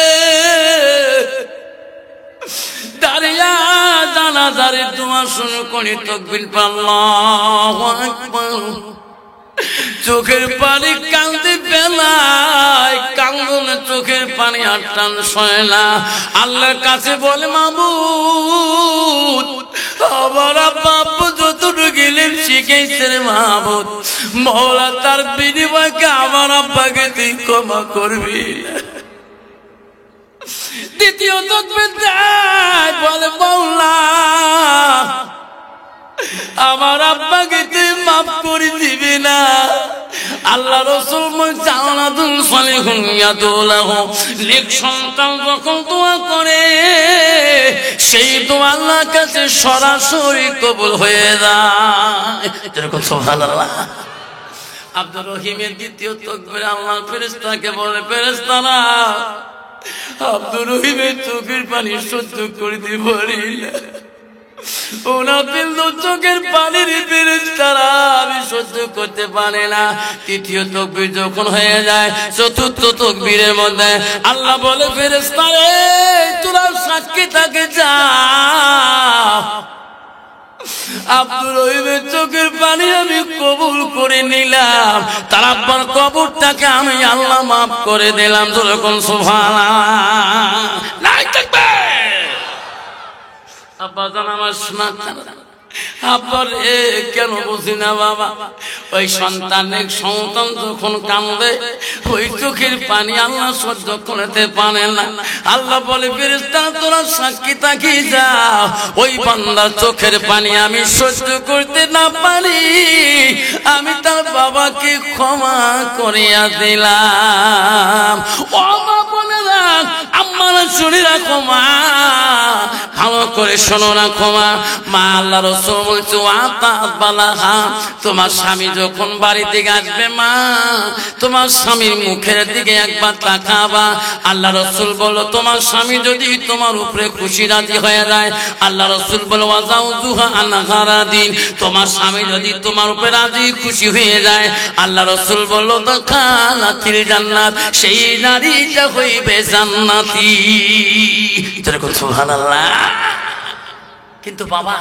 [SPEAKER 2] দাঁড়িয়া জানাজারে তোমার শুরু করি তাকবীর আল্লাহু আকবার। চোখের পানি কাঁদতে বেলায় কান্দনে চোখের পানি আর টান সয় না। আল্লাহর কাছে বলে মাবুদ আমার আব্বা আব্বু যতটুকু গেলেন শিখেছে রে মাবুদ, মওলা তার বিনিময়কে আমার আব্বাকে তুই ক্ষমা করবি। দ্বিতীয় তাকবীর দেয় বলে মওলা আমার আব্বাকে তুই মাফ করে দিবি না। আল্লাহ রাসূল জান্নাতুল সালিহুন ইয়াদুলাহু নেক সন্তান যখন দোয়া করে সেই দোয়া আল্লাহর কাছে সরাসরি কবুল হয়ে যায়। যেরকম সুবহানাল্লাহ। আব্দুর রহিমের দ্বিতীয় তাকবীরে আল্লাহ ফেরেশতাকে বলে ফেরেশতারা আব্দুর রহিমের চোখের পানি সহ্য করতে পারি না, চোখের পানির ফেরেশতারা আমি সহ্য করতে পারে না। তৃতীয় তাকবীর যখন হয়ে যায় চতুর্থ তাকবীরের মধ্যে আল্লাহ বলে ফেরেশতারে তোরা সাক্ষী থাকে যা আব্দুর রহিমের চোখের পানি আমি কবুল করে নিলাম, তার আব্বার কবরটাকে আমি আল্লাহ মাফ করে দিলাম। যখন সুবহানাল্লাহ। আব্বা জান আমার শোনা আব্বার কেন বুঝি না বাবা, ওই সন্তানের সন্তান যখন কান্দে ওই চোখের পানি আল্লাহ সহ্য করতে পারে না। আল্লাহ বলে ফেরেশতা তোরা সাক্ষী থাকি যাও ওই বান্দার চোখের পানি আমি সহ্য করতে না পারি আমি তার বাবাকে ক্ষমা করিয়া দিলাম। ও মা বলে রাখ আম্মারা শুনে রাখো মা, ভালো করে শোনো রাখো মা। মা আল্লাহ রাসূল বলছে তোমার স্বামী যখন বাড়ি থেকে আসবে মা তোমার স্বামীর মুখের দিকে একবার তাকাবা। আল্লাহ রাসূল বলল তোমার স্বামী যদি তোমার উপরে খুশি রাজি হয়ে যায়, আল্লাহ রাসূল বলল ওয়াজাউজুহা আনহারাদিন, তোমার স্বামী যদি তোমার উপরে রাজি খুশি হয়ে যায় আল্লাহ রাসূল বলল দাখালাতিল জান্নাত, সেই নারীটা হইবে জান্নাতি। যেরকম সুবহানাল্লাহ। কিন্তু বাবা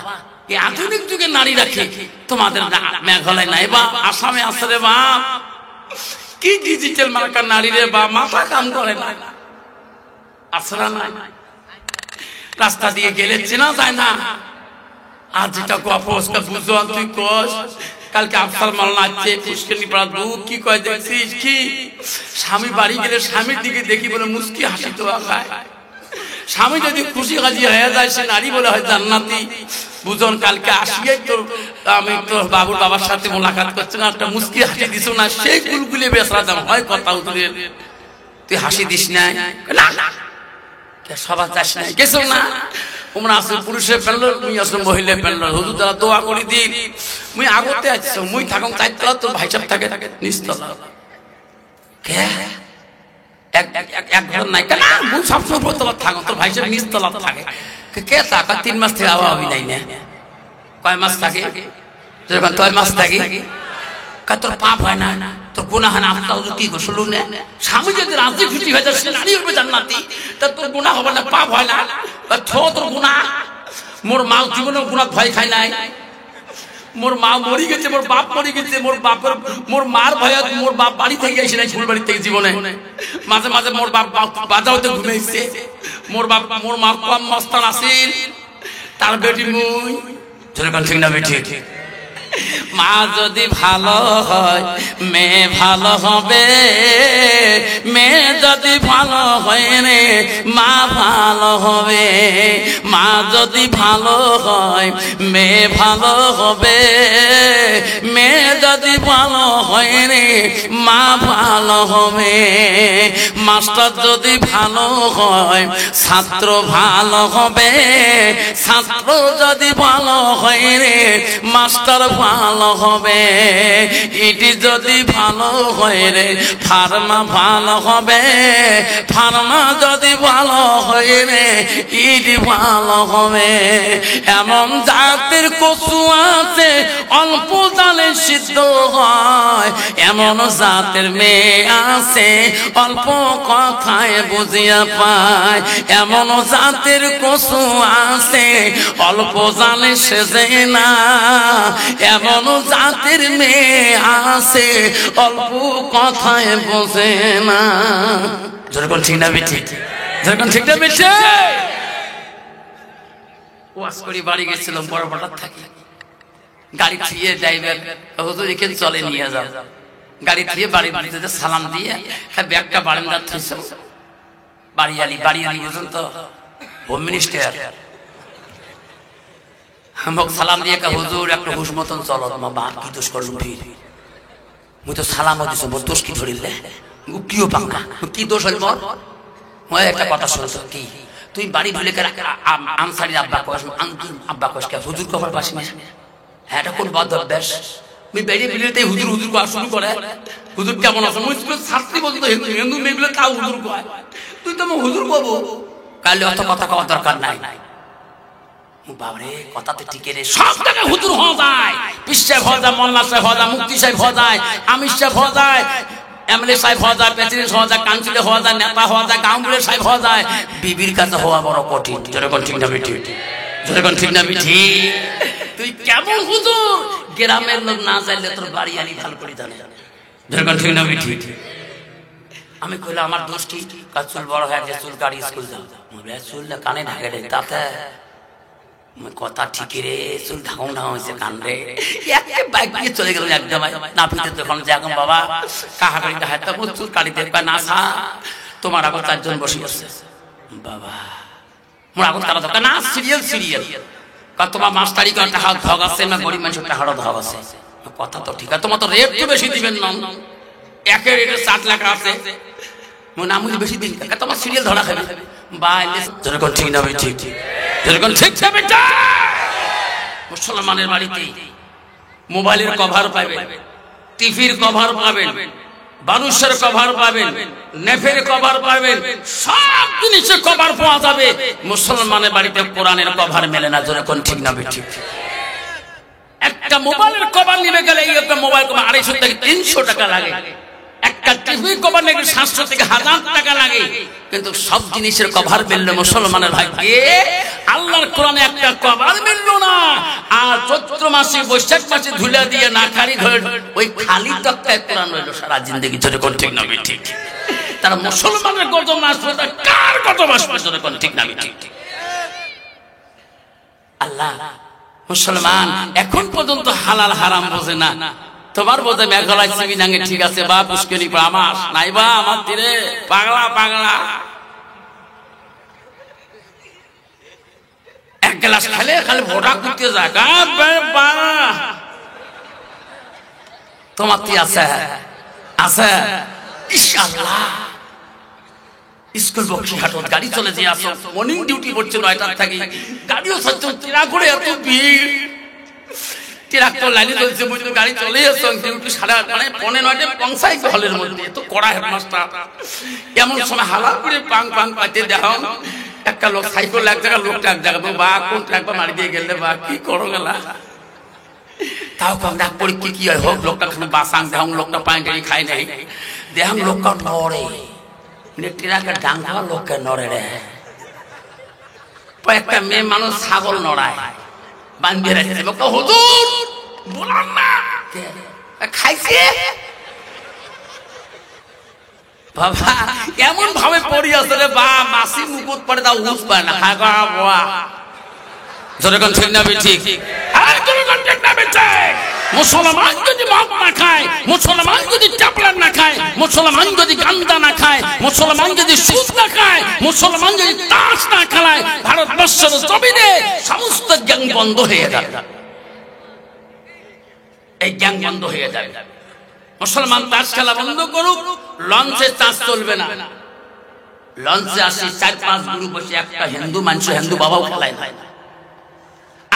[SPEAKER 2] এই আধুনিক যুগের নারী রাখে তোমাদের মেঘালয় নাই বা আসামে আছে রে বা কি ডিজিটাল মার্কার নারী রে বা মাথা কাম করে না। আসরা নাই রাস্তা দিয়ে গেলে চেনা যায় না। আর যেটা গপস বুঝো তুই কস কালকে আফসার মাল্লা আছে পুষ্করণী পাড়া দুঃখ কি কয় দেখছিস কি স্বামী বাড়ি গেলে স্বামীর দিকে দেখি বলে মুস্কি হাসি তো খায়। স্বামী যদি খুশি হাজি হয়ে যায় সে নারী বলে হয় জান্নাতি। বুঝন কালকে আসিয়ে তোর আমি তোর বাবুর বাবার সাথে মোলাকাত করছি না একটা মুস্কি হাসি দিস না সেই গুলগুলি বেসরা দাম হয় কথা উঠলে তুই হাসি দিস না সবার চাস নাই কিছু না। তোমরা আসলে পুরুষের পেনল মুই আসলে মহিলা পেনল হুজুর তারা দোয়া করে দিন মুই আগতে আসছ মুই থাকুন চারতলা তোর ভাই সাহেব থাকে নিচতলা কে এক ঘর নাই কেন মুই সবসময় উপরতলা থাকো তোর ভাই সাহেব নিচতলা থাকে কে থাকা 3 মাস থেকে আওয়া হবি নাই না কয় মাস থাকে যখন 6 মাস থাকে তোর পাপ হয় না তোর গুনাহ না আপনার কি গোসলু না। স্বামী যদি রাজি খুশি হয়ে যায় সে নারী হবে জান্নাতি। তা তোর গুনাহ হবে না, পাপ হয় না? তোর গুনাহ। মোর মা জীবনে গুনাহ ভয় খায় নাই। মোর মা মরি গেছে, মোর বাপ মরি গেছে, মোর মার ভয়ে মোর বাপ বাড়ি থেকে এসে নাই, ফুল বাড়ি থেকে জীবনে মাঝে মাঝে মোর বাপ বাজাওতে ঘুমাইছে। মোর মা কম মস্তান আসিল, তার বেটি মুই যেরকম ঠিক না বেটি। মা যদি ভালো হয় মেয়ে ভালো হবে, মেয়ে যদি ভালো হয় রে মা ভালো হবে। মা যদি ভালো হয় মেয়ে ভালো হবে, মেয়ে যদি ভালো হয় রে মা ভালো হবে। মাস্টার যদি ভালো হয় ছাত্র ভালো হবে, ছাত্র যদি ভালো হয় রে মাস্টার ভালো হবে। ইটি যদি ভালো হয় রে ফার্মা ভালো হবে, ফার্মা যদি ভালো হয় রে ইটি ভালো হবে। এমন জাতের কচু আছে অল্প জালে সিদ্ধ হয়, এমন জাতের মেয়ে আছে অল্প কথায় বুঝিয়া পায়। এমন জাতের কচু আছে অল্প জালে সেজে না, এমন জাতের মেয়ে আছে অল্প কথায় বোঝে না। যেরকম ঠিক না বেঠি, যেরকম ঠিক না বেঠি। ওয়াজ করি বাড়ি গেছিলাম বড় বাটার থাকি, গাড়ি থিয়ে ড্রাইভার হুজুর এখানে চলে নিয়ে যাও। গাড়ি থিয়ে বাড়ি বাড়িতে সালাম দিয়ে ব্যাগটা বারান্দা থুইছে। বাড়িয়ালি বুঝুন তো, হোম মিনিস্টার আমাকে সালাম দিয়ে হুজুর একটা হুশ মতন চলো, তোমার বাপ কি দোষ করলো ভিড়। মুই তো সালামও দিছো, মোর দোষ কি ধরিলে কিও পাঙ্কা, কি দোষ হইল মোর? মই একটা কথা শুনছো কি, তুই বাড়ি ঢুলে আনসারির আব্বা কস, আব্বা কস কে হুজুর কবার পাশে না? হ্যাঁ, এটা কোন বদ অভ্যাস? তুই বেরিয়ে বেরিয়ে হুজুর হুজুর কয়া শুরু করে। হুজুর কেমন আছে? মুই ছাত্রী বলতো হিন্দু মেয়েগুলো তাও হুজুর কয়, তুই তো হুজুর কবো। কালে অত কথা কওয়ার দরকার নাই। বাবরে কথাতে টিকে রে, সব টাকা হুজুর হওয়া যায়, পীর সাহেব হওয়া যায়, মোল্লা সাহেব হওয়া যায়, মুফতি সাহেব হওয়া যায়, আমির সাহেব হওয়া যায়, এমএলএ সাহেব হওয়া যায়, প্রেসিডেন্ট হওয়া যায়, কাউন্সিলর হওয়া যায়, নেতা হওয়া যায়, গাঁওবুড়ের সাহেব হওয়া যায়। বিবির কাছে হওয়া বড় কঠিন। যেরকম ঠিক না বিঠি, যেরকম ঠিক না বিঠি। তুই কেমন হুজুর গ্রামের লোক না চাইলে তোর বাড়ি আনি ভালো করে জানে। যেরকম ঠিক না বিঠি। আমি কইলাম আমার দোষ কি? চুল বড় হয়ে যে চুল গাড়ি স্কুল যাও, চুল কানে ঢাকে রে, তাতে কথা ঠিকই রে, চুল ঢাকুন ঢাকা হয়েছে কান রে। বাইক দিয়ে চলে গেল একদম না পিতে, তখন যে এখন বাবা কাহা গাড়ি কাহা তখন চুল কাটিতে না সা, তোমার আগত 4 জন বসে আছে বাবা, মোর আগত কারা দরকার না, সিরিয়াল তোমার মাস্টারি কার টাকা ধগ আছে না, গরিব মানুষের টাকারও ধগ আছে। কথা তো ঠিক আছে, তোমার তো রেট তো বেশি দিবেন না, একের রেটে 7 লাখ আছে, মনে আমি বেশি দিন তোমার সিরিয়াল ধরা খাবে বাইলে। যেরকম ঠিক না ঠিক, যেরকম ঠিক না বেটা। মুসলমানের বাড়িতে মোবাইলের কভার পাবেন, টিভির কভার পাবেন, বালুসের কভার পাবেন, নেফের কভার পাবেন, সব জিনিসের কভার পাওয়া যাবে। মুসলমানের বাড়িতে কোরআনের কভার মেলে না। যেরকম ঠিক না ঠিক। একটা মোবাইলের কভার নিবে গেলে এই একটা মোবাইল কভার 250 থেকে 300 টাকা লাগে, একটা টিভি কভার নিলে 700 থেকে 1000 টাকা লাগে। কিন্তু সব জিনিসের কভার মিললো মুসলমানের ভাগ্যে, আল্লাহর কোরআনে একটা কভার মিললো না। আর চৈত্র মাসে বৈশাখ মাসে ধুলা দিয়ে না খালি ঘর ওই খালি তক্তায় কোরআন রইল সারা জিন্দগি। যেরকম ঠিক না ঠিক। তারা মুসলমানের কত মাস পড়ে, কার কত মাস পড়ে? যেরকম ঠিক না ঠিক। আল্লাহ মুসলমান এখন পর্যন্ত হালাল হারাম বোঝে না। তোমার বোধে মেঘালয় সিমিনাঙ্গে ঠিক আছে বা পুষ্করি আমার নাই বা আমার তীরে পাগলা এক গ্লাস খেলে খালি ভোটা করতে যায়। তোমার কি আছে ইনশাআল্লাহ। স্কুল বক্সিহাটত গাড়ি চলে যে আসো, মর্নিং ডিউটি করছে 9টার থেকে, গাড়িও সচ্ছ কিরা করে এত ভিড়, ট্রাক্টর লাইনে চলছে, গাড়ি চলে আসছে ডিউটি 9:30 পৌঁছাই হলের মধ্যে। তো কড়া হেডমাস্টার এমন সময় হালা করে পাং পাইতে দেখাও একটা লোক সাইকেল এক জায়গা, লোকটা এক জায়গা, বা কোন ট্রাক্টর মারি দিয়ে গেলে বা কি করো গেলা, তাও কম ডাক পড়ি কি হয় হোক। লোকটা বাসাং দেখাং, লোকটা পানি টানি খাই নাই, দেখাং লোকটা নড়ে
[SPEAKER 1] ট্রাকের ডাঙ্গা লোককে নড়ে রে, একটা মেয়ে মানুষ ছাগল নড়ায় বান্ধিয়ে রেখেছে, হুজুর বলার না খাইছে বাবা, এমন ভাবে পড়ি আছে রে বা মাসি মুকুট পড়ে তা উস পায় না, খায় বাবা যখন ঠিক না ঠিক। আর তুমি ঠিক না ঠিক, মুসলমান যদি মদ না খায়, মুসলমান যদি চাপড়ান না খায়, মুসলমান যদি গান্দা না খায়, মুসলমান যদি সুদ না খায়, মুসলমান যদি তাস না খেলায়, ভারতবর্ষের জমিনে সমস্ত গ্যাং বন্ধ হয়ে যাবে, এই গ্যাং বন্ধ হয়ে যাবে। মুসলমান তাস খেলা বন্ধ করুক, লঞ্চে তাস চলবে না। লঞ্চে আসি 4-5 গুরু বসে, একটা হিন্দু মানুষ হিন্দু বাবাও খেলায় না।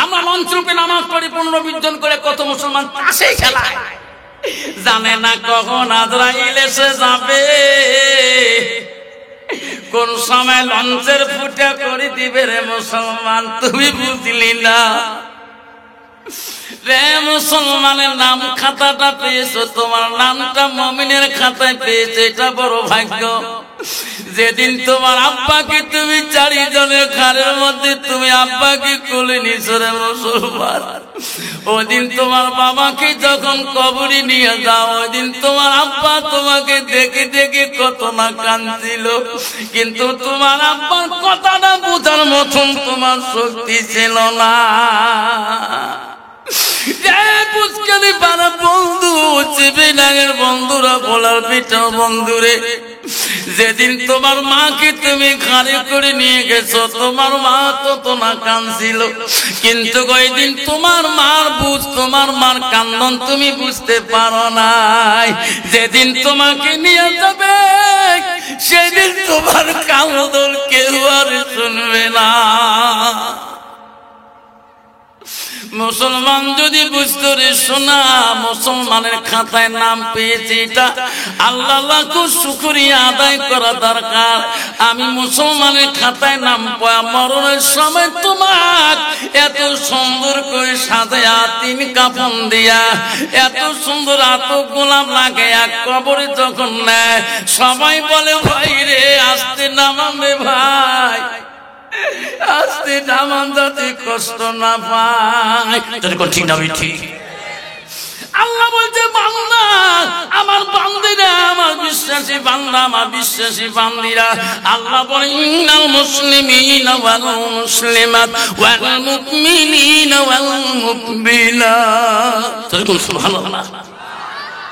[SPEAKER 1] আমরা লঞ্চ রূপে নামাজ পড়ি 15-20 জন করে, কত মুসলমান তাসে খেলায়, জানে না কখন আজরাইল এসে যাবে, কোন সময় লঞ্চের ফুটা করে দিবে রে মুসলমান, তুমি বুঝলি না রে মুসলমানের নাম খাতাটা পেয়েছো, তোমার নামটা মুমিনের খাতায় পেয়েছে, এটা বড় ভাগ্য। যেদিন তোমার আব্বাকে তুমি 4 জনের ঘরের মধ্যে তুমি আব্বাকে কোলে নিছো রে মুসলমান, ওদিন তোমার বাবাকে যখন কবরে নিয়ে যাও, ওদিন তোমার আব্বা তোমাকে দেখে দেখে কত না কাঁদছিল, কিন্তু তোমার আব্বার কথাটা বোঝার মতন তোমার শক্তি ছিল না। বন্ধু চিবিনাগের বন্ধুরা বলার পিঠার বন্ধুরে, যেদিন তোমার মাকে তুমি ঘাড়ে করে নিয়ে গেছো, তোমার মা কত না কাঁদছিল, কিন্তু ওই দিন তোমার মার বুঝ, তোমার মার কান্দন তুমি বুঝতে পারো নাই। যেদিন তোমাকে নিয়ে যাবে সেদিন তোমার কান্দন কেউ আর শুনবে না। মুসলমান যদি বুঝতো রে সোনা, মুসলমানের খাতায় নাম পেয়েছে, এটা আল্লাহ লাখো শুকরিয়া আদায় করা দরকার। আমি মুসলমানের খাতায় নাম পাওয়া, মরণের সময় তোমার এত সুন্দর করে সাজায়া 3 কাফন দিয়া, এত সুন্দর এত গোলাপ লাগে, এক কবরে যখন নেয় সবাই বলে ভাই রে আসতে নামাবে ভাই, আসতে নামান যাতে কষ্ট না পায়, ঠিক না ঠিক। আল্লাহ বলছে বান্দা, আমার বান্দিরা, আমার বিশ্বাসী বান্দা, আমার বিশ্বাসী বান্দিরা, আল্লাহ বলে ইন্নাল মুসলিমিনা ওয়াল মুসলিমাত ওয়াল মুমিনিনা ওয়াল মুমিনাত, সুবহানাল্লাহ।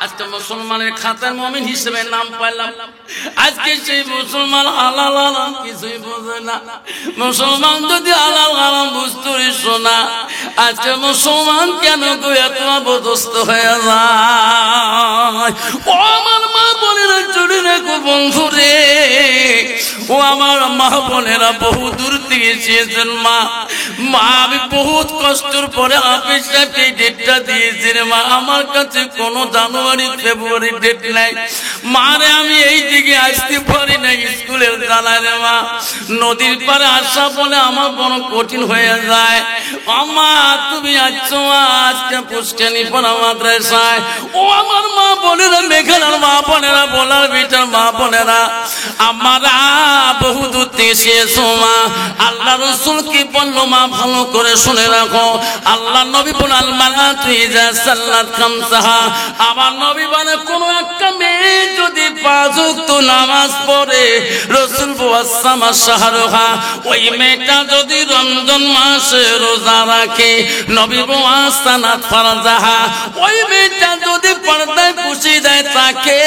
[SPEAKER 1] আজকে মুসলমানের খাতার মুমিন হিসেবে নাম পাইলাম, আজকে সেই মুসলমান হালাল হারাম কিছুই বোঝে না। মুসলমান যদি হালাল হারাম বুঝতো রে সোনা, আজকে মুসলমান কেন গো এত অবদস্ত হয়ে যায়। ও আমার মা বোনেরা জুড়ে রেখো বন্ধু রে, ও আমার মা বোনেরা বহু দূর থেকে এসেছেন। মা আমি বহুত কষ্টের পরে হাফেজ সাহেবকে এই ডেটটা দিয়েছি রে মা, আমার কাছে কোনো জানুয়ারি ফেব্রুয়ারি ডেট নাই। মারে আমি এই দিকে আসতে পারি না, স্কুলের জ্বালায় রে মা, নদীর পারে আসা বলে আমার বড় কঠিন হয়ে যায়। আমা তুমি আসছো আজকে পুষ্কানি পড়া মাদ্রাসায়। ও আমার মা বোনেরা, মেঘানার মা বোনেরা, বলার বেটার মা বোনেরা, আমরা বহু দূর থেকে এসেছো মা। আল্লাহ রসুল কি বললো মা, ভালো করে শুনে রাখো। আল্লাহ নবী বলেন আল মারাতু ইযা সাল্লাত খামসাহা, আমার নবী বলেন কোন একটা মেয়ে যদি 5 ওয়াক্ত নামাজ পড়ে, রসুল ওয়াসামা শাহরুহা, ওই মেয়েটা যদি রমজান মাসে রোজা রাখে, নবী ওয়াসানাত ফারজাহা, ওই মেয়েটা যদি পর্দায় পুষিয়ে দেয় তাকে,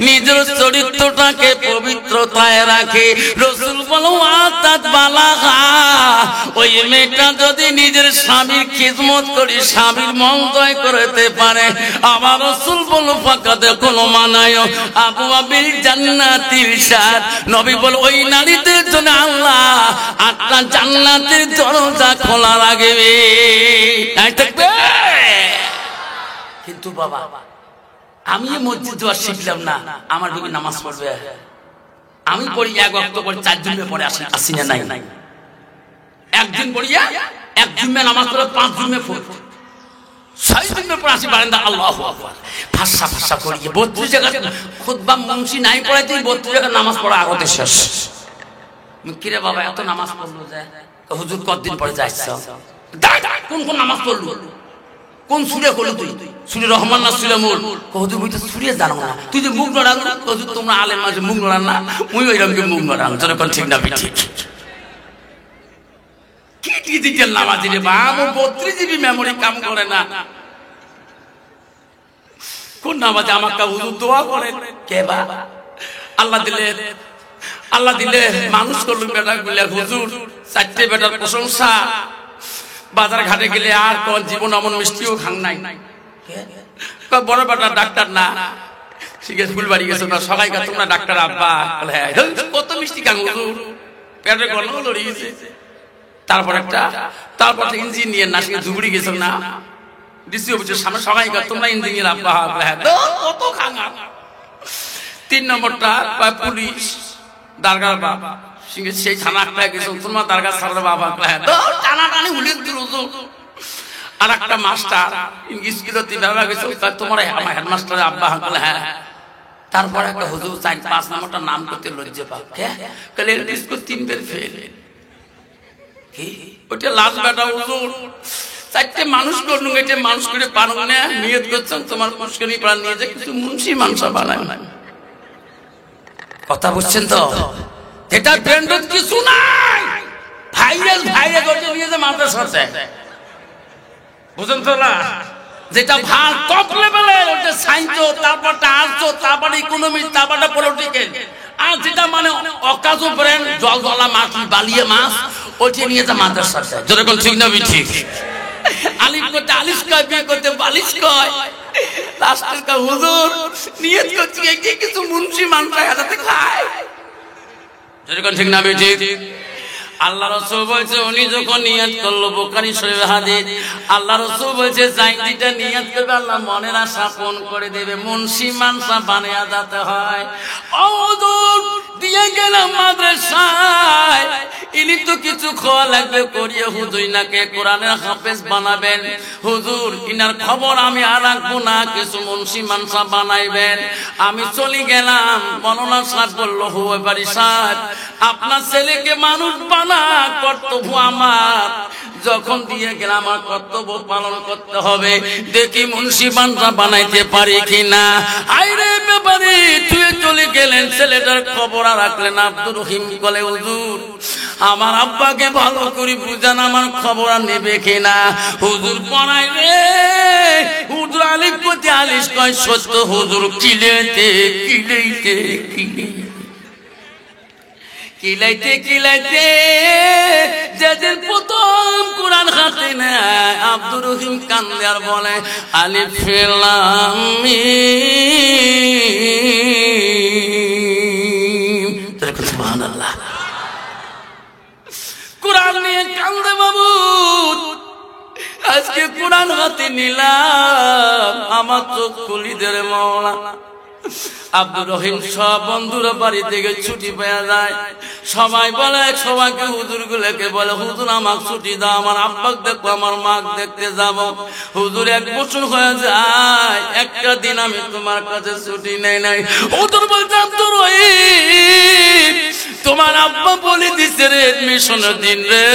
[SPEAKER 1] নিজের চরিত্রটাকে পবিত্রতায় রাখে, রসুল বলো আতাত বালাহা, ওই মেয়েটা যদি নিজের স্বামীর খিদমত করে স্বামীর মন জয় করতে পারে, আমার রসুল বলো ফাকাদে কোনো মানায় আবু আবিল জান্নাতিল সাত, নবী বলো ওই নারীদের জন্য আল্লাহ 8টা জান্নাতের দরজা খোলা রাখবে। কিন্তু বাবা আমি মসজিদ যাওয়া শিখলাম না, আমার বিবি নামাজ পড়বে, আমি পড়ি 1 ওয়াক্ত করে 4 জুমে পড়ে আসি না নাই, একদিন পড়িয়া 1 জুমে নামাজ পড়ে 5 জুমে পড়ে,
[SPEAKER 2] 6 দিন পর আসি বারান্দা, আল্লাহু আকবার, ফাঁসা ফাঁসা করিয়ে 32 জায়গা খুতবা মুন্সি নাই পড়াই, তুই 32 জায়গা নামাজ পড়া আগতে শেষ। কিরে বাবা এত নামাজ পড়লো যায়? হুজুর কতদিন পরে যাইছ? কোন কোন নামাজ পড়লো, কোন সুরে করলো তুই? সুরে রহমান না সুরে মূল? হুজুর মুই তো সুরে জানো না, তুই যে মুখ নড়াল। হুজুর তোমরা আলেম মাঝে মুখ নড়ান না, মুই ওইরকম মুখ নড়ান। যখন ঠিক না ঠিক কি ডিজিটাল নামাজি রে বা, 32 জিবি মেমোরি কাম করে না। কোন নামাজে আমাকে হুজুর দোয়া করে কে বা? আল্লাহ দিলে মানুষ করলো বেটা গুলা। হুজুর 4টে বেটার প্রশংসা, বাজার ঘাটে গেলে আর কোন জীবন এমন মিষ্টিও খান নাই। বড় বেটা ডাক্তার না, ঠিক আছে ফুলবাড়ি গেছে, সবাই কা তোমরা ডাক্তার আব্বা, কত মিষ্টি খান হুজুর, পেটে গন্ডগোল লড়ে গেছে। তারপর ইঞ্জিনিয়ার না, সে ধুবড়ি গেছ না, ডিসি অফিসের সামনে সবাই কা তোমরা ইঞ্জিনিয়ার আব্বা, কত খাঙ্গা। 3 নম্বরটা পুলিশ দারগার বাবা, সেই থানা একটা গেছে, তোমার দারগা সারার বাবা, টানাটানি উলিয়ে দিল। আর একটা মাস্টার ইংলিশ গিলতি ব্যবহার গেছে, তোমার আমার হেডমাস্টার আব্বা হাঁকলে। হ্যাঁ, তারপরে একটা হুজুর 4-5 নম্বরটা নাম করতে লজ্জা পাক, কালে 3 বের ফেল। কি ওটা লাস্ট বেটা হুজুর 4টে মানুষ করলুম, এটা মানুষ করে পারো না, নিয়ত করছেন তোমার পুষ্করী প্রাণ নিয়ে যে কিছু মুন্সি মানসা বানায় না। কথা বুঝছেন তো? এটা ব্র্যান্ডেড কিছু নাই, ভাইরাস ওটা নিয়ে যে মাদ্রাসা আছে, বুঝেন তো না? যেটা ভাল টপ লেভেলের, ওটা সায়েন্স, তারপরটা আর্টস, তারপরে ইকোনমিক্স, তারপরটা পলিটিক্যাল। আর যেটা মানে অকাজু ব্র্যান্ড, জল জলা মাছ, বালিয়ে মাছ, ওইটা নিয়ে যে মাদ্রাসা আছে। যেরকম ঠিক না ঠিক? আলিফ করতে আলিশ কয়, বিয়ে করতে বালিশ কয়, লাস্টের কা হুজুর নিয়ত করছি এই কিছু মুন্সি মানসা হাতে খায়। যেরকম ঠিক না ঠিক? আল্লাহ রাসূল বলছে, উনি যখন নিয়ত করলো, বুখারী শরীফ হাদিস, আল্লাহ রাসূল বলছে যাইটা নিয়ত করবে আল্লাহ মনের আশা পূরণ করে দেবে। মুন্সি মানসা বানিয়ে যেতে হয়। হুজুর দিয়ে গেলাম মাদ্রাসায়, ইনি তো কিছু খাওয়া লাগবে করিয়ে, হুজুর নাকে কোরআনের হাফেজ বানাবেন। হুজুর ইনার খবর আমি আর রাখবো না, কিছু মুন্সি মানসা বানাইবেন। আমি চলে গেলাম, মৌলানা সাহেব বললো, হুয়া বাড়ি সাহেব আপনার ছেলেকে মানুষ বানা, কর্তব্য আমার। যখন দিয়ে গেলাম আমার কর্তব্য পালন করতে হবে, দেখি মুন্সি মানসা বানাইতে পারি কিনা। আইরে ব্যাপারে তুই চলে গেলেন, ছেলেটার খবর আর রাখলেন। আব্দুর রহিম বলে, হুজুর আমার আব্বাকে ভালো করে বুঝান, আমার খবর আর নেবে কিনা। হুজুর পড়াই রে, হুজুর আলিফ প্রতি আলিশ কয় সত্য। হুজুর কিলাইতে যেদিন প্রথম কোরআন হাতে নেয়, আব্দুর রহিম কান্দে আর বলে, আলিফ লাম মিম। সুবহানাল্লাহ। কোরআন নিয়ে কান্দে বাবু। আজকে কোরআন হাতে নিলাম, আমার চোখ খুলি দে রে মাওলা। আব্দুর রহিম সব বন্ধুরা বাড়ি থেকে ছুটি পেয়ে যায়। সবাই বলে, সবাইকে হুজুর গুলোকে বলে, হুজুর আমাকে ছুটি দাও, আমার আব্বাকে দেখবো, আমার মাকে দেখতে যাব। হুজুর 1 বছর হয়ে যায়, একটা দিন আমি তোমার কাছে ছুটি নেই নাই। হুজুর বলছে, আব্দুর রহিম তোমার আব্বা বলে দিছে রে এডমিশনের দিন রে,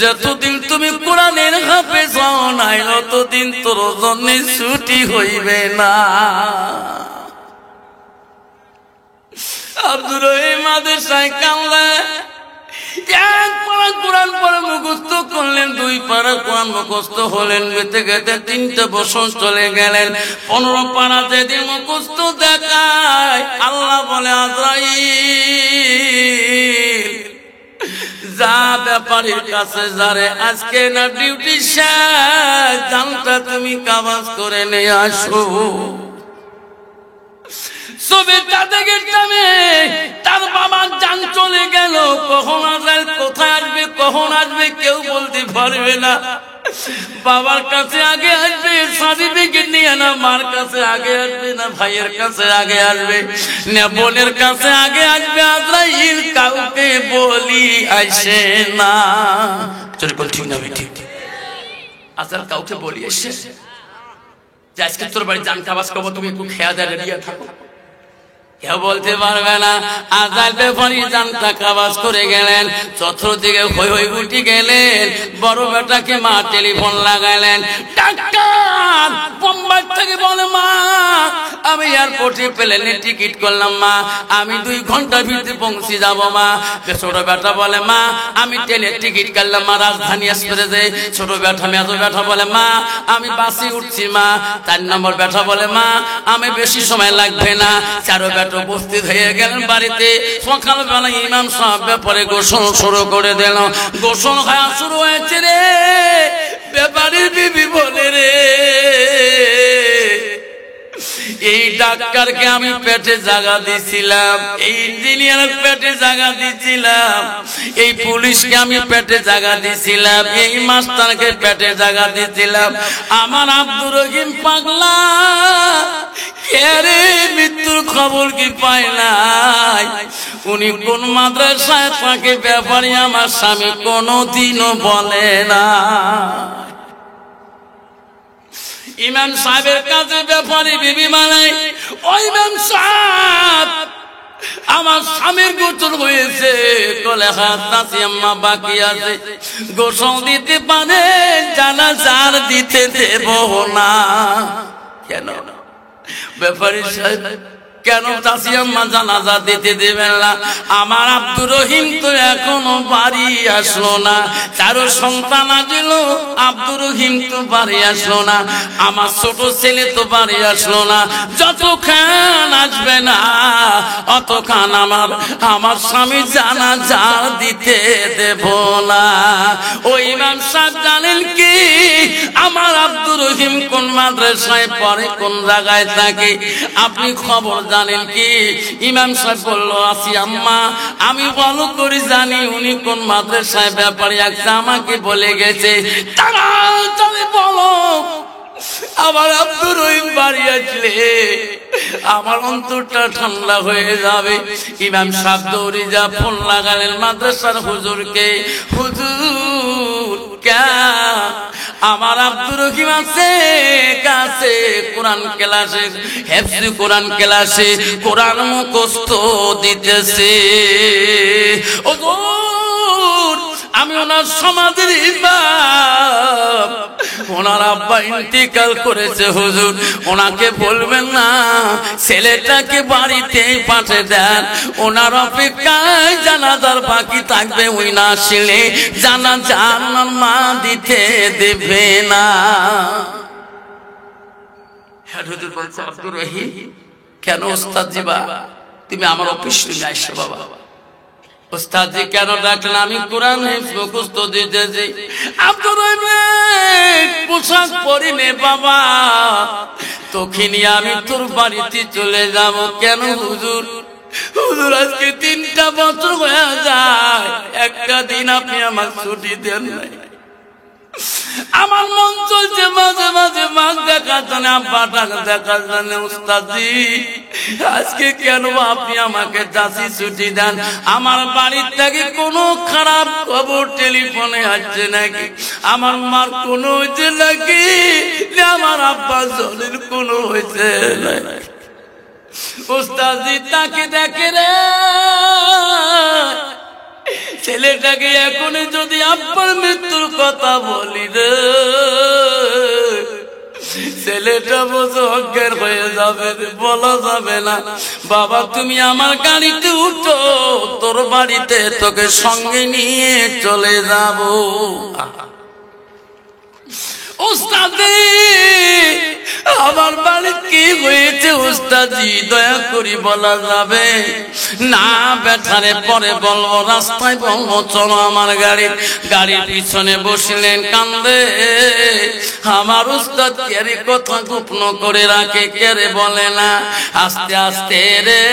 [SPEAKER 2] যতদিন তুমি কোরআনের হাফেজ হও নাই, ততদিন তোর জন্য ছুটি হইবে না। আব্দুর রহিম মাদ্রাসায় কামলা, 1 পারা কোরআন পড়ে মুখস্থ করলেন, 2 পারা কোরআন মুখস্থ হলেন। গেতে গেতে 3টে বছর চলে গেলেন। 15 পারা যেদিন মুখস্থ দেখায়, আল্লাহ বলে, আজরাইল যা ব্যাপারীর কাছে যারে, আজকে না ডিউটি শেষ, জানটা তুমি কাবাজ করে নিয়ে আসো। তার বাবার জান চলে গেল, কখন আসবে কেউ বলতে পারবে না। বাবার কাছে আগে আসবে সার্টিফিকেট নিয়ে, না মার কাছে আগে আসবে, না ভাইয়ের কাছে আগে আসবে, না বোনের কাছে আগে আসবে। আজরাইল কাউকে বলি আসে না। ঠিক না ঠিক? আজকাল কাউকে বলি এসে যে আজকে তোর বাড়ি জান খাবাস খাবো, তুমি একটু খেয়া দেয় রেডিয়া থাকো, কেউ বলতে পারবে না। আজাল ব্যাপারী জানটা খাবাস করে গেলেন, চতুর্দিকে হই হই উঠে গেলেন। বড় বেটাকে মা টেলিফোন লাগাইলেন, ডাক্তার বোম্বাই থেকে বলে মা আমি এয়ারপোর্টে প্লেনে টিকিট করলাম মা, আমি 2 ঘন্টার ভিতরে পৌঁছে যাবো মা। ছোট বেটা বলে মা আমি ট্রেনের টিকিট কাটলাম মা রাজধানী এক্সপ্রেসে। ছোট বেটা মেজো বেটা বলে মা আমি বাসে উঠছি মা। 4 নম্বর বেটা বলে মা আমি বেশি সময় লাগবে না। 4 বেটা উপস্থিত হয়ে গেলেন বাড়িতে। সকালবেলা ইমাম সাহেব ব্যাপারে গোসল শুরু করে দিল। গোসল হওয়া শুরু হয়েছে রে, ব্যাপারীর বিবি বলে রে এই ডাক্তারকে আমি পেটে জায়গা দিছিলাম, এই ইঞ্জিনিয়ার পেটে জায়গা দিছিলাম, এই পুলিশকে আমি পেটে জায়গা দিছিলাম, এই মাস্টারকে পেটে জায়গা দিছিলাম। আমার আব্দুর রহিম পাগলা কে মৃত্যুর খবর কি পায় নাই? উনি কোন মাদ্রাসায় থাকে ব্যাপারে আমার স্বামী কোনদিনও বলে না। ইমাম সাহেবের কাছে ব্যাপারী বিবি মানাই, ওই ইমাম সাহেব আমার স্বামীর গোসল হয়েছে, কলে হাত নাচি আম্মা বাকি আছে, গোসল দিতে পারে জানাজার দিতে দেব না। কেন ব্যাপারী সাহেব কেন চাচি আম্মা জানাজা দিতে দেবেন না? আমার আব্দুর রহিম তো এখনো বাড়ি আসলো না, 4 সন্তান আসল, আব্দুর রহিম তো বাড়ি আসলো না, আমার ছোট ছেলে তো বাড়ি আসলো না। যতক্ষণ আসবে না অতক্ষণ আমার স্বামী জানাজা দিতে দেব না। ওই ইমাম সাহেব জানেন কি আমার আব্দুর রহিম কোন মাদ্রাসায় পড়ে, কোন জায়গায় থাকে? আপনি খবর জানেন কি? ইমাম সাহেব বলল আসি আম্মা আমি ভালো করে জানি উনি কোন মাদ্রাসায় ব্যাপারী আছে, আমাকে বলে গেছে। তাড়াতাড়ি বলো আমার আব্দুর রহিম বাড়ি আসলে আমার অন্তরটা ঠান্ডা হয়ে যাবে। ইমাম সাহেব দৌড়ে যা ফোন লাগালেন মাদ্রাসার হুজুরকে, হুজুর আমার আব্দুর রহিম আছে কাছে কোরআন ক্লাসে, হেফজ কোরআন ক্লাসে কোরআন মুখস্থ দিতেছে। হুজুর আমি ওনার সমাধির ইমাম, ওনার আব্বা ইন্তেকাল করেছে হুজুর, ওনাকে বলবেন না ছেলেটাকে বাড়িতে পাঠিয়ে দেন, ওনার অপেক্ষায় জানাজার বাকি থাকবে, ওই না আসলে জানাজা আমার মা দিতে দেবে না। হ্যাঁ হুজুর বলছে আব্দুর রহিম কেন ওস্তাদ জিবা তুমি আমার অফিস রুমে আসছো? বাবা ওস্তাদজি কেন ডাকলেন? আমি কোরআন মুখস্থ দিতেছি। আব্দুর রহিম পোশাক পরিনে বাবা তোকে নিয়ে আমি তোর বাড়িতে চলে যাব। কেন হুজুর? হুজুর আজকে 3টা বছর হয়ে যায়, একটা দিন আপনি আমার ছুটি দেন নাই। আমার মন চলছে মাঝে মাঝে মাছ দেখার জন্য, আব্বা দেখার জন্য। উস্তাদজি আজকে কেন আপনি আমাকে চাষি ছুটি দেন? আমার বাড়ির থেকে কোনো খারাপ খবর টেলিফোনে আসছে নাকি? আমার মার কোনো হয়েছে নাকি? আমার আব্বা জলের কোনো হয়েছে নাকি? উস্তাদজি তাকে দেখে রে ছেলেটাকে এখনই যদি আব্বার মৃত্যুর কথা বলি রে ছেলেটা বোঝো অজ্ঞান হয়ে যাবে, বলা যাবে না। বাবা তুমি আমার গাড়িতে উঠো, তোর বাড়িতে তোকে সঙ্গে নিয়ে চলে যাব। উস্তাদি আমার বাড়ি কি হয়েছে উস্তাদি দয়া করি বলা যাবে না? বেঠারে পরে বলবো, রাস্তায় বলবো চলো আমার গাড়ির পিছনে বসলেন কান্দে। আমার উস্তাদ কেরে কথা গোপন করে রাখে, কেরে বলে না। আস্তে আস্তে রে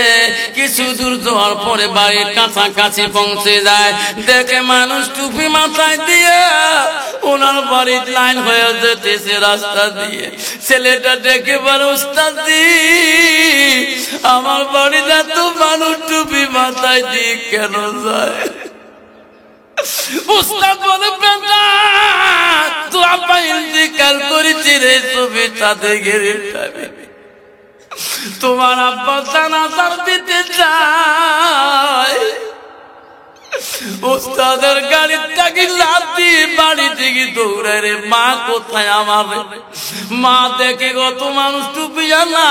[SPEAKER 2] কিছু দূর যাওয়ার পরে বাড়ির কাছাকাছি পৌঁছে যায়, দেখে মানুষ টুপি মাথায় দিয়ে ওনার বাড়ির লাইন হয়ে যেতেছে রাস্তা দিয়ে। ছেলেটা ডেকে বলে উস্তাদি আমার বাড়িতে এত মানুষ টুপি মাথায় দিয়ে কেন যায়? উস্তাদ বলে বেটা তো আব্বা ইন্তেকাল করেছে রে, তবে তাতে গেরে তোমার আব্বা জানাজার দিতে যায়। উস্তাদের গাড়ির থেকে লাফ দিয়ে বাড়ি থেকে দৌড়ায় রে, মা কোথায় আমার? মা দেখে কত মানুষ টুপি জানা,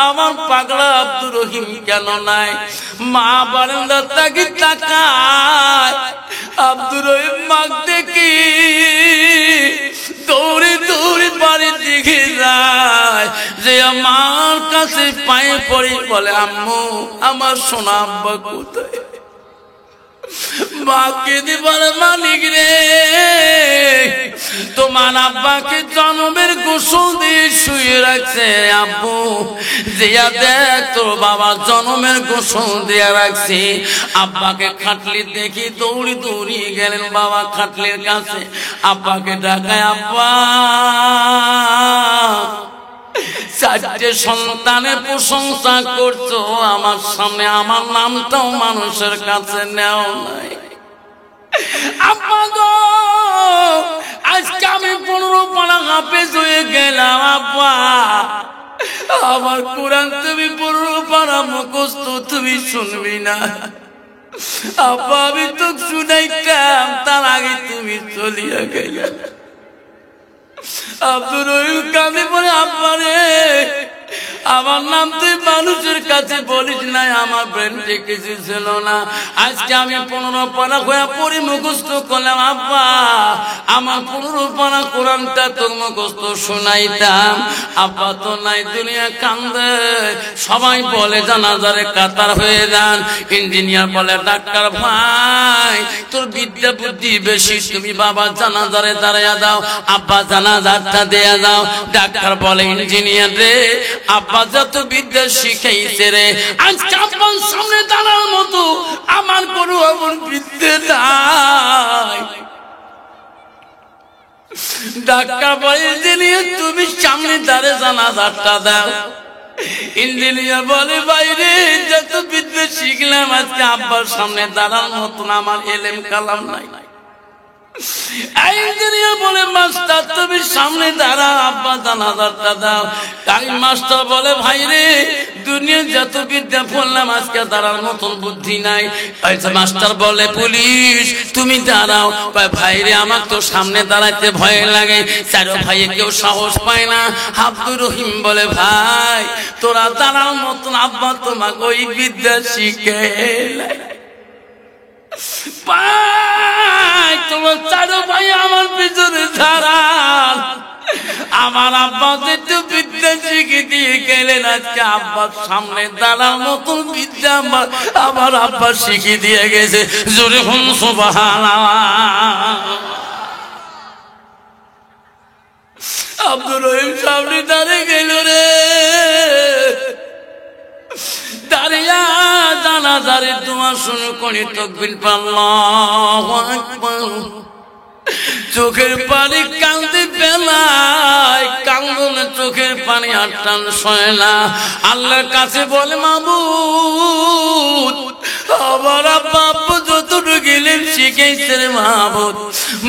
[SPEAKER 2] আমার পাগলা আব্দুর রহিম কেন নাই? মা বারান্দার থেকে তাকায়, আব্দুর রহিম মা দেখি দৌড়ে দৌড়ে বাড়ির দিকে যায়, যে আমার কাছে পায়ে পড়ে বলে আম্মু আমার সোনা আব্বা কোথায়? মাকে দিবার মালিক রে, তোমার আব্বাকে জনমের গোসল দিয়ে শুয়ে রাখছে। আব্বু দিয়া দেখ তোর বাবা জনমের গোসল দিয়ে রাখছে। আব্বাকে খাটলি দেখি দৌড়ি দৌড়ি গেলেন বাবা খাটলির কাছে, আব্বাকে ডাকায় আব্বা চারটে সন্তানের প্রশংসা করছো, আমার সামনে আমার নামটাও মানুষের কাছে নেও নাই। আব্বা গো আজকে আমি 15 পারা হাফেজ হয়ে গেলাম। আব্বা আমার কোরআন তুমি 15 পারা মুখস্থ তুমি শুনবি না। আব্বা আমি তো শুনাইতাম, তার আগে তুমি চলিয়া গেলে। আব্দুর রহিম কাঁদে বলে আব্বা রে আমার নাম তুই মানুষের কাছে বলিস নাই, আমার ব্রেনটে কিছু ছিল না। আজকে আমি 15 পারা হয়ে পড়ে মুখস্থ করলাম। আব্বা আমার 15 পারা কোরআনটা তোর মুখস্থ শোনাইতাম। আব্বা তো নাই, দুনিয়া কান্দে, সবাই বলে জানাজারে কাতার হয়ে যান। ইঞ্জিনিয়ার বলে ডাক্তার ভাই তোর বিদ্যা বুদ্ধি বেশি, তুমি বাবা জানাজারে দাঁড়াইয়া দাও, আব্বা জানাজারটা দেয়া দাও। ডাক্তার বলে ইঞ্জিনিয়ার রে আব্বা যত বিদ্যা শিখাইছে রে, আজকে আব্বার সামনে দাঁড়ার মতো আমার কোনো এমন বিদ্যা নাই। ডাক্তার বলে ইঞ্জিনিয়ার তুমি সামনে দাঁড়ে জানাজারটা দাও। ইঞ্জিনিয়ার বলে বাইরে যত বিদ্যা শিখলাম আজকে আব্বার সামনে দাঁড়ার মতন আমার এলেম কালাম নাই। ইঞ্জিনিয়ার বলে মাস্টার তুমি সামনে দাঁড়া, আব্বা জানাজারটা দাও। তাই মাস্টার বলে ভাই রে দুনিয়া যত বিদ্যা পড়লাম আজকে দাঁড়ার মতন বুদ্ধি নাই। মাস্টার বলে পুলিশ তুমি দাঁড়াও। ভাই রে আমার তো সামনে দাঁড়াইতে ভয় লাগে, চারো ভাইয়ে কেউ সাহস পায় না। আব্দুর রহিম বলে ভাই তোরা দাঁড়ার মতন আব্বা তোমাকে ওই বিদ্যা শিখে তোমার চারো ভাই আমার পিছনে দাঁড়ান। আমার আব্বা যেহেতু বিদ্যা শিখে দিয়ে গেলেন, আজকে আব্বার সামনে দাঁড়ার মতন বিদ্যা আমার আব্বা শিখে দিয়ে গেছে। জোরে হুম সুবহানাল্লাহ। আব্দুর রহিম সামনে দাঁড়িয়ে গেল রে, দাঁড়িয়া জানাজারে তোমার শুরু করি তাকবীর আল্লাহু আকবার। চোখের পানি কাঁদতে পেলায়, কান্দনে চোখের পানি আর টান সয় না। আল্লাহর কাছে বলে মাবুদ আমার আব্বা আব্বু যতটুকু গেলেন শিখেছে রে মাবুদ,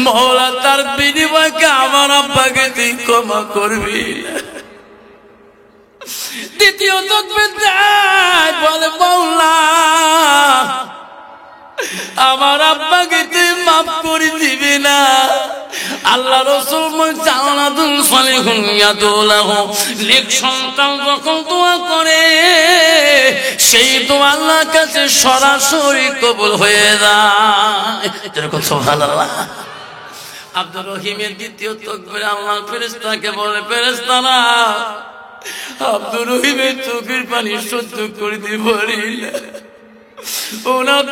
[SPEAKER 2] মওলা তার বিনিময়কে আমার আব্বাকে তুই ক্ষমা করবি। দ্বিতীয় তাকবীর দেয় বলে মওলা আমার আব্বাকে তুই মাফ করে দিবি না। আল্লাহ রাসূল জান্নাতুল সালিহুন ইয়াদুলাহু নেক সন্তান যখন দোয়া করে সেই দোয়া আল্লাহর কাছে সরাসরি কবুল হয়ে যায়। যেরকম সুবহানাল্লাহ। আব্দুর রহিমের দ্বিতীয় তাকবীরে আল্লাহ ফেরেশতাকে বলে ফেরেশতারা আব্দুর রহিমের চোখের পানি সহ্য করতে পারি না, ওনার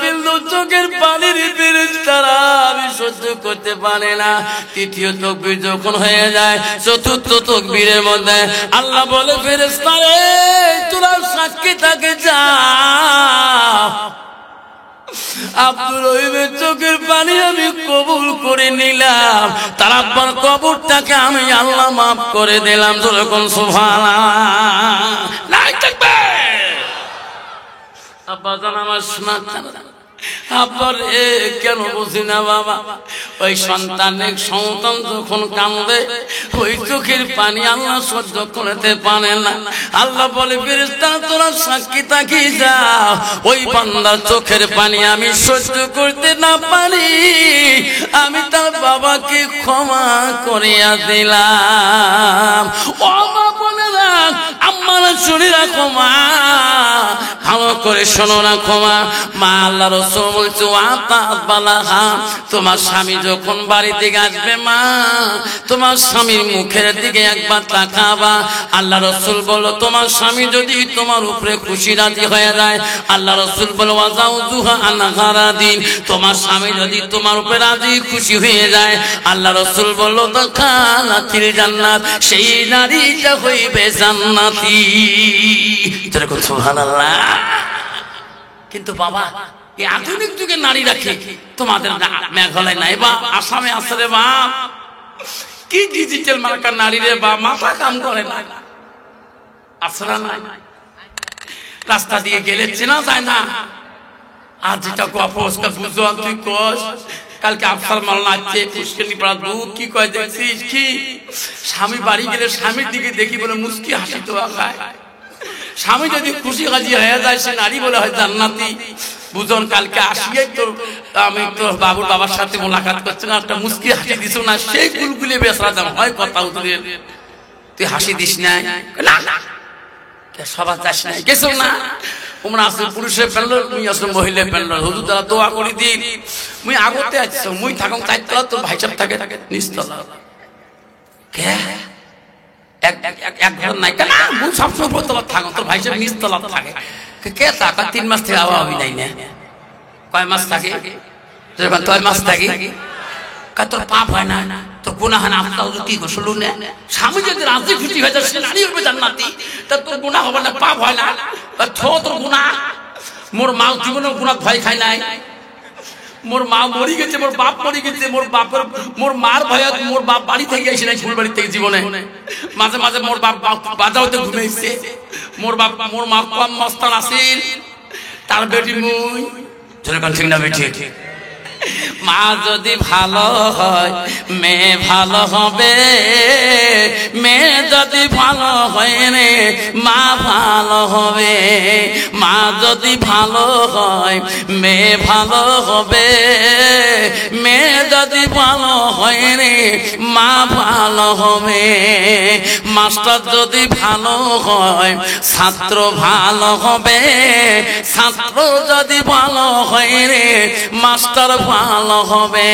[SPEAKER 2] চোখের পানির ফেরেশতারা আমি সহ্য করতে পারে না। তৃতীয় তাকবীর যখন হয়ে যায়, চতুর্থ তাকবীরের মধ্যে আল্লাহ বলে ফেরেশতারে তোরা সাক্ষী থাকে যা, আব্দুর রহিমের চোখের পানি আমি কবুল করে নিলাম, তার আব্বার কবরটাকে আমি আল্লাহ মাফ করে দিলাম। যখন সুবহানাল্লাহ। আব্বা জান আমার শোনা আব্বারে কেন বুঝি না বাবা, ওই সন্তান যখন কান্দে ওই চোখের পানি আল্লাহ সহ্য করতে পারে না। আল্লাহ বলে ফেরেশতারা তোরা সাক্ষী থাকি যাও, ওই বান্দার চোখের পানি আমি সহ্য করতে না পারি, আমি তার বাবাকে ক্ষমা করিয়া দিলাম। ও মা বলে না আমার শুনে রাখো মা, ভালো করে শোনো রাখো মা। মা আল্লাহ রাসূল বলছে তোমার স্বামী যখন বাড়ি থেকে আসবে মা, তোমার স্বামীর মুখের দিকে একবার তাকাবা। আল্লাহ রাসূল বলল তোমার স্বামী যদি তোমার উপরে খুশি রাজি হয়ে যায়, আল্লাহ রাসূল বলল ওয়াজাউজুহা আনহারাদিন, তোমার স্বামী যদি তোমার উপরে রাজি খুশি হয়ে যায়, আল্লাহ রাসূল বলল দাখালাতিল জান্নাত, সেই নারীটা হইবে জান্নাতি। যেরকম সুবহানাল্লাহ। কিন্তু বাবা এই আধুনিক যুগের নারী রাখে তোমাদের মেঘালয় নাই বা আসামে আছে রে বা, কি ডিজিটাল মার্কার নারী রে বা, মাথা কাম করে না, আসরা নাই। রাস্তা দিয়ে গেলে চেনা যায় না। আর যেটা গপস বুঝো তুই কোষ, কালকে আফসার মাল্লা আছে পুষ্করণী পাড়া দুধ কি কয় দেখছিস কি, স্বামী বাড়ি গেলে স্বামীর দিকে দেখি বলে মুস্কি হাসি তো খায়। স্বামী যদি খুশি হাজি হয়ে যায় সে নারী বলে হয় জান্নাতি। বুঝন কালকে আসিয়ে তো আমি তো বাবুর বাবার সাথে মোলাকাত করছি না, একটা মুস্কি হাসি দিছ না, সেই গুলগুলি বেসরা দাম হয় কথা উঠলে তুই হাসি দিস নাই সবার চাস নাই কিছু না। তোমরা আসলে পুরুষের পেনল মুই আসলে মহিলা পেনল, হুজুর দ্বারা দোয়া করে দিন মুই আগতে আসছ, মুই থাকুন চারতলা তোর ভাই সাহেব থাকে নিচতলা। কে এক ঘর নাই কেন, মুই সবসময় উপরতলা থাকো, তোর ভাই সাহেব নিচতলা থাকে। কে থাকা 3 মাস থেকে আওয়া হবি নাই না, কয় মাস থাকে যখন 6 মাস থাকি, তোর পাপ হয় না, তোর গুনাহ হয় না, আপনার কি গোসল না। স্বামী যদি রাজি খুশি হয়ে যায় সে নারী হবে জান্নাতি, তা তোর গুনাহ হবে না, পাপ হয় না, তোর গুনাহ। মোর মা জীবনে গুনাহ ভয় খায় নাই, মোর মা মরি গেছে, মোর বাপ মরি গেছে, মোর মার ভয় মোর বাপ বাড়ি থেকে এসে নাই, ফুল বাড়ি থেকে জীবনে মাঝে মাঝে মোর বাপ বাজাওতে ঘুমাইছে, মোর মা কম মস্তান আসিল, তার বেটি মুই যেরকম ঠিক না বেটি। মা যদি ভালো হয় মেয়ে ভালো হবে, মেয়ে যদি ভালো হয় রে মা ভালো হবে, মা যদি ভালো হয় মেয়ে ভালো হবে, মেয়ে যদি ভালো হয় রে মা ভালো হবে, মাস্টার যদি ভালো হয় ছাত্র ভালো হবে, ছাত্র যদি ভালো হয় রে মাস্টার ভালো হবে,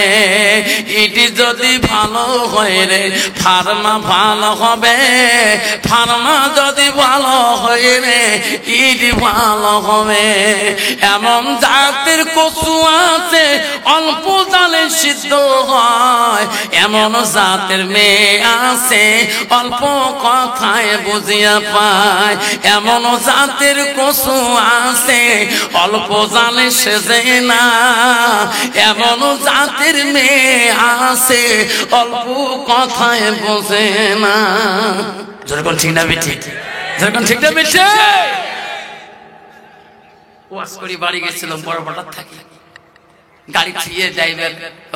[SPEAKER 2] ইটি যদি ভালো হয় রে ফার্মা ভালো হবে, ফার্মা যদি ভালো হয় রে ইটি ভালো হবে। এমন জাতের কচু আছে অল্প জালে সিদ্ধ হয়, এমন জাতের মেয়ে আছে অল্প কথায় বুঝিয়া পায়, এমন জাতের কচু আছে অল্প জালে সেজে না, এমন জাতের মেয়ে আছে অল্প কথায় বোঝে না। যেরকম ঠিক না বেঠি, যেরকম ঠিক না বেঠি। ওয়াজ করি বাড়ি গেছিলাম বড় বড়ার থাকি, গাড়ি থিয়ে ড্রাইভার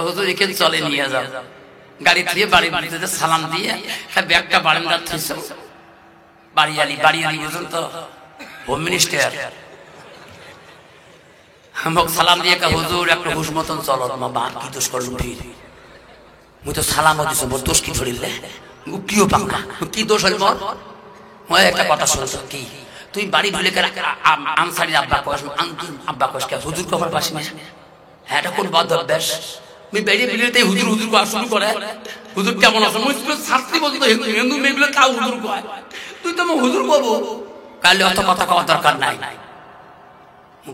[SPEAKER 2] হুজুর এখানে চলে নিয়ে যাও, গাড়ি থিয়ে বাড়িতে সালাম দিয়ে ব্যাগটা বারান্দার থিস, বাড়িয়ালি বুঝুন তো হোম মিনিস্টার আমাকে সালাম দিয়ে হুজুর একটা হুশ মতন চলো, মা কি দোষ করলো ভিড়, মুই তো সালামও দিছো, মোর দোষ কি ধরিলে কিও পাঙ্কা কি দোষ হইল মোর। মই একটা কথা শুনছো কি, তুই বাড়ি ঢুলে আনসারি আব্বা কস আব্বা কস কে হুজুর কবার পাশে না, হ্যাঁ এটা কোন বদ অভ্যাস, মুই বেরিয়ে বেরিয়ে হুজুর হুজুর করা শুরু করে, হুজুর কেমন আছে, মুই শাস্ত্রী বলতো হিন্দু মেয়েগুলো তাও হুজুর কয়, তুই তো হুজুর করবো, কালে অত কথা কওয়ার দরকার নাই।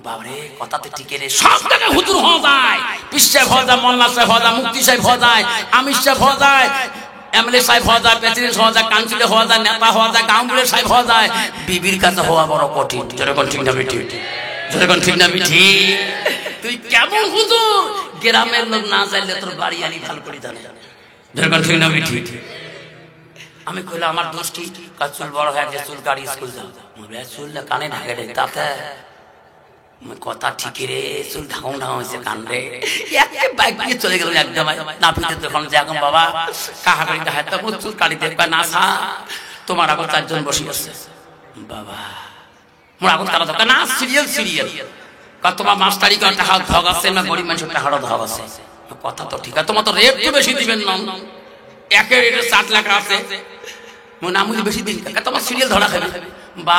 [SPEAKER 2] বাবারে কথাতে টিকে রে, সব জায়গায় হুজুর হওয়া যায়, পীর সাহেব হওয়া যায়, মোল্লা সাহেব হওয়া যায়, মুফতি সাহেব হওয়া যায়, আমির সাহেব হওয়া যায়, এমএলএ সাহেব হওয়া যায়, প্রেসিডেন্ট হওয়া যায়, কাউন্সিলর হওয়া যায়, নেতা হওয়া যায়, গাঁওবুড়ের সাহেব হওয়া যায়, বিবির কাছে হওয়া বড় কঠিন। যেরকম ঠিক না বিঠি, যেরকম ঠিক না বিঠি। তুই কেমন হুজুর গ্রামের লোক না চাইলে তোর বাড়ি আনি ভালো করে জানে, যেরকম ঠিক না বিঠি। আমি কইলাম আমার দোষটি, চুল বড় হয়ে যে চুল গাড়ি স্কুল যাও, চুল কানে ঢাকে তাতে
[SPEAKER 1] কথা ঠিক রে, চুল ঢাকুন ঢাকা হয়েছে কান রে, একে বাইক নিয়ে চলে গেল একদম না পিঠে তখন যে এখন বাবা কাহা করি দেখা তখন চুল কাটিতে না সা তোমার এখন 4 জন বসে আছে বাবা মোর এখন কারা দরকার না সিরিয়াল তোমার মাস্টারি কার টাকা ধগ আছে না গরিব মানুষের টাকাটা ধগ আছে কথা তো ঠিক আছে তোমার তো রেট তো বেশি দিবেন না একের রেটে 7 লাখ আছে মনে আমুলি বেশি দিন তোমার সিরিয়াল ধরা খাবে বা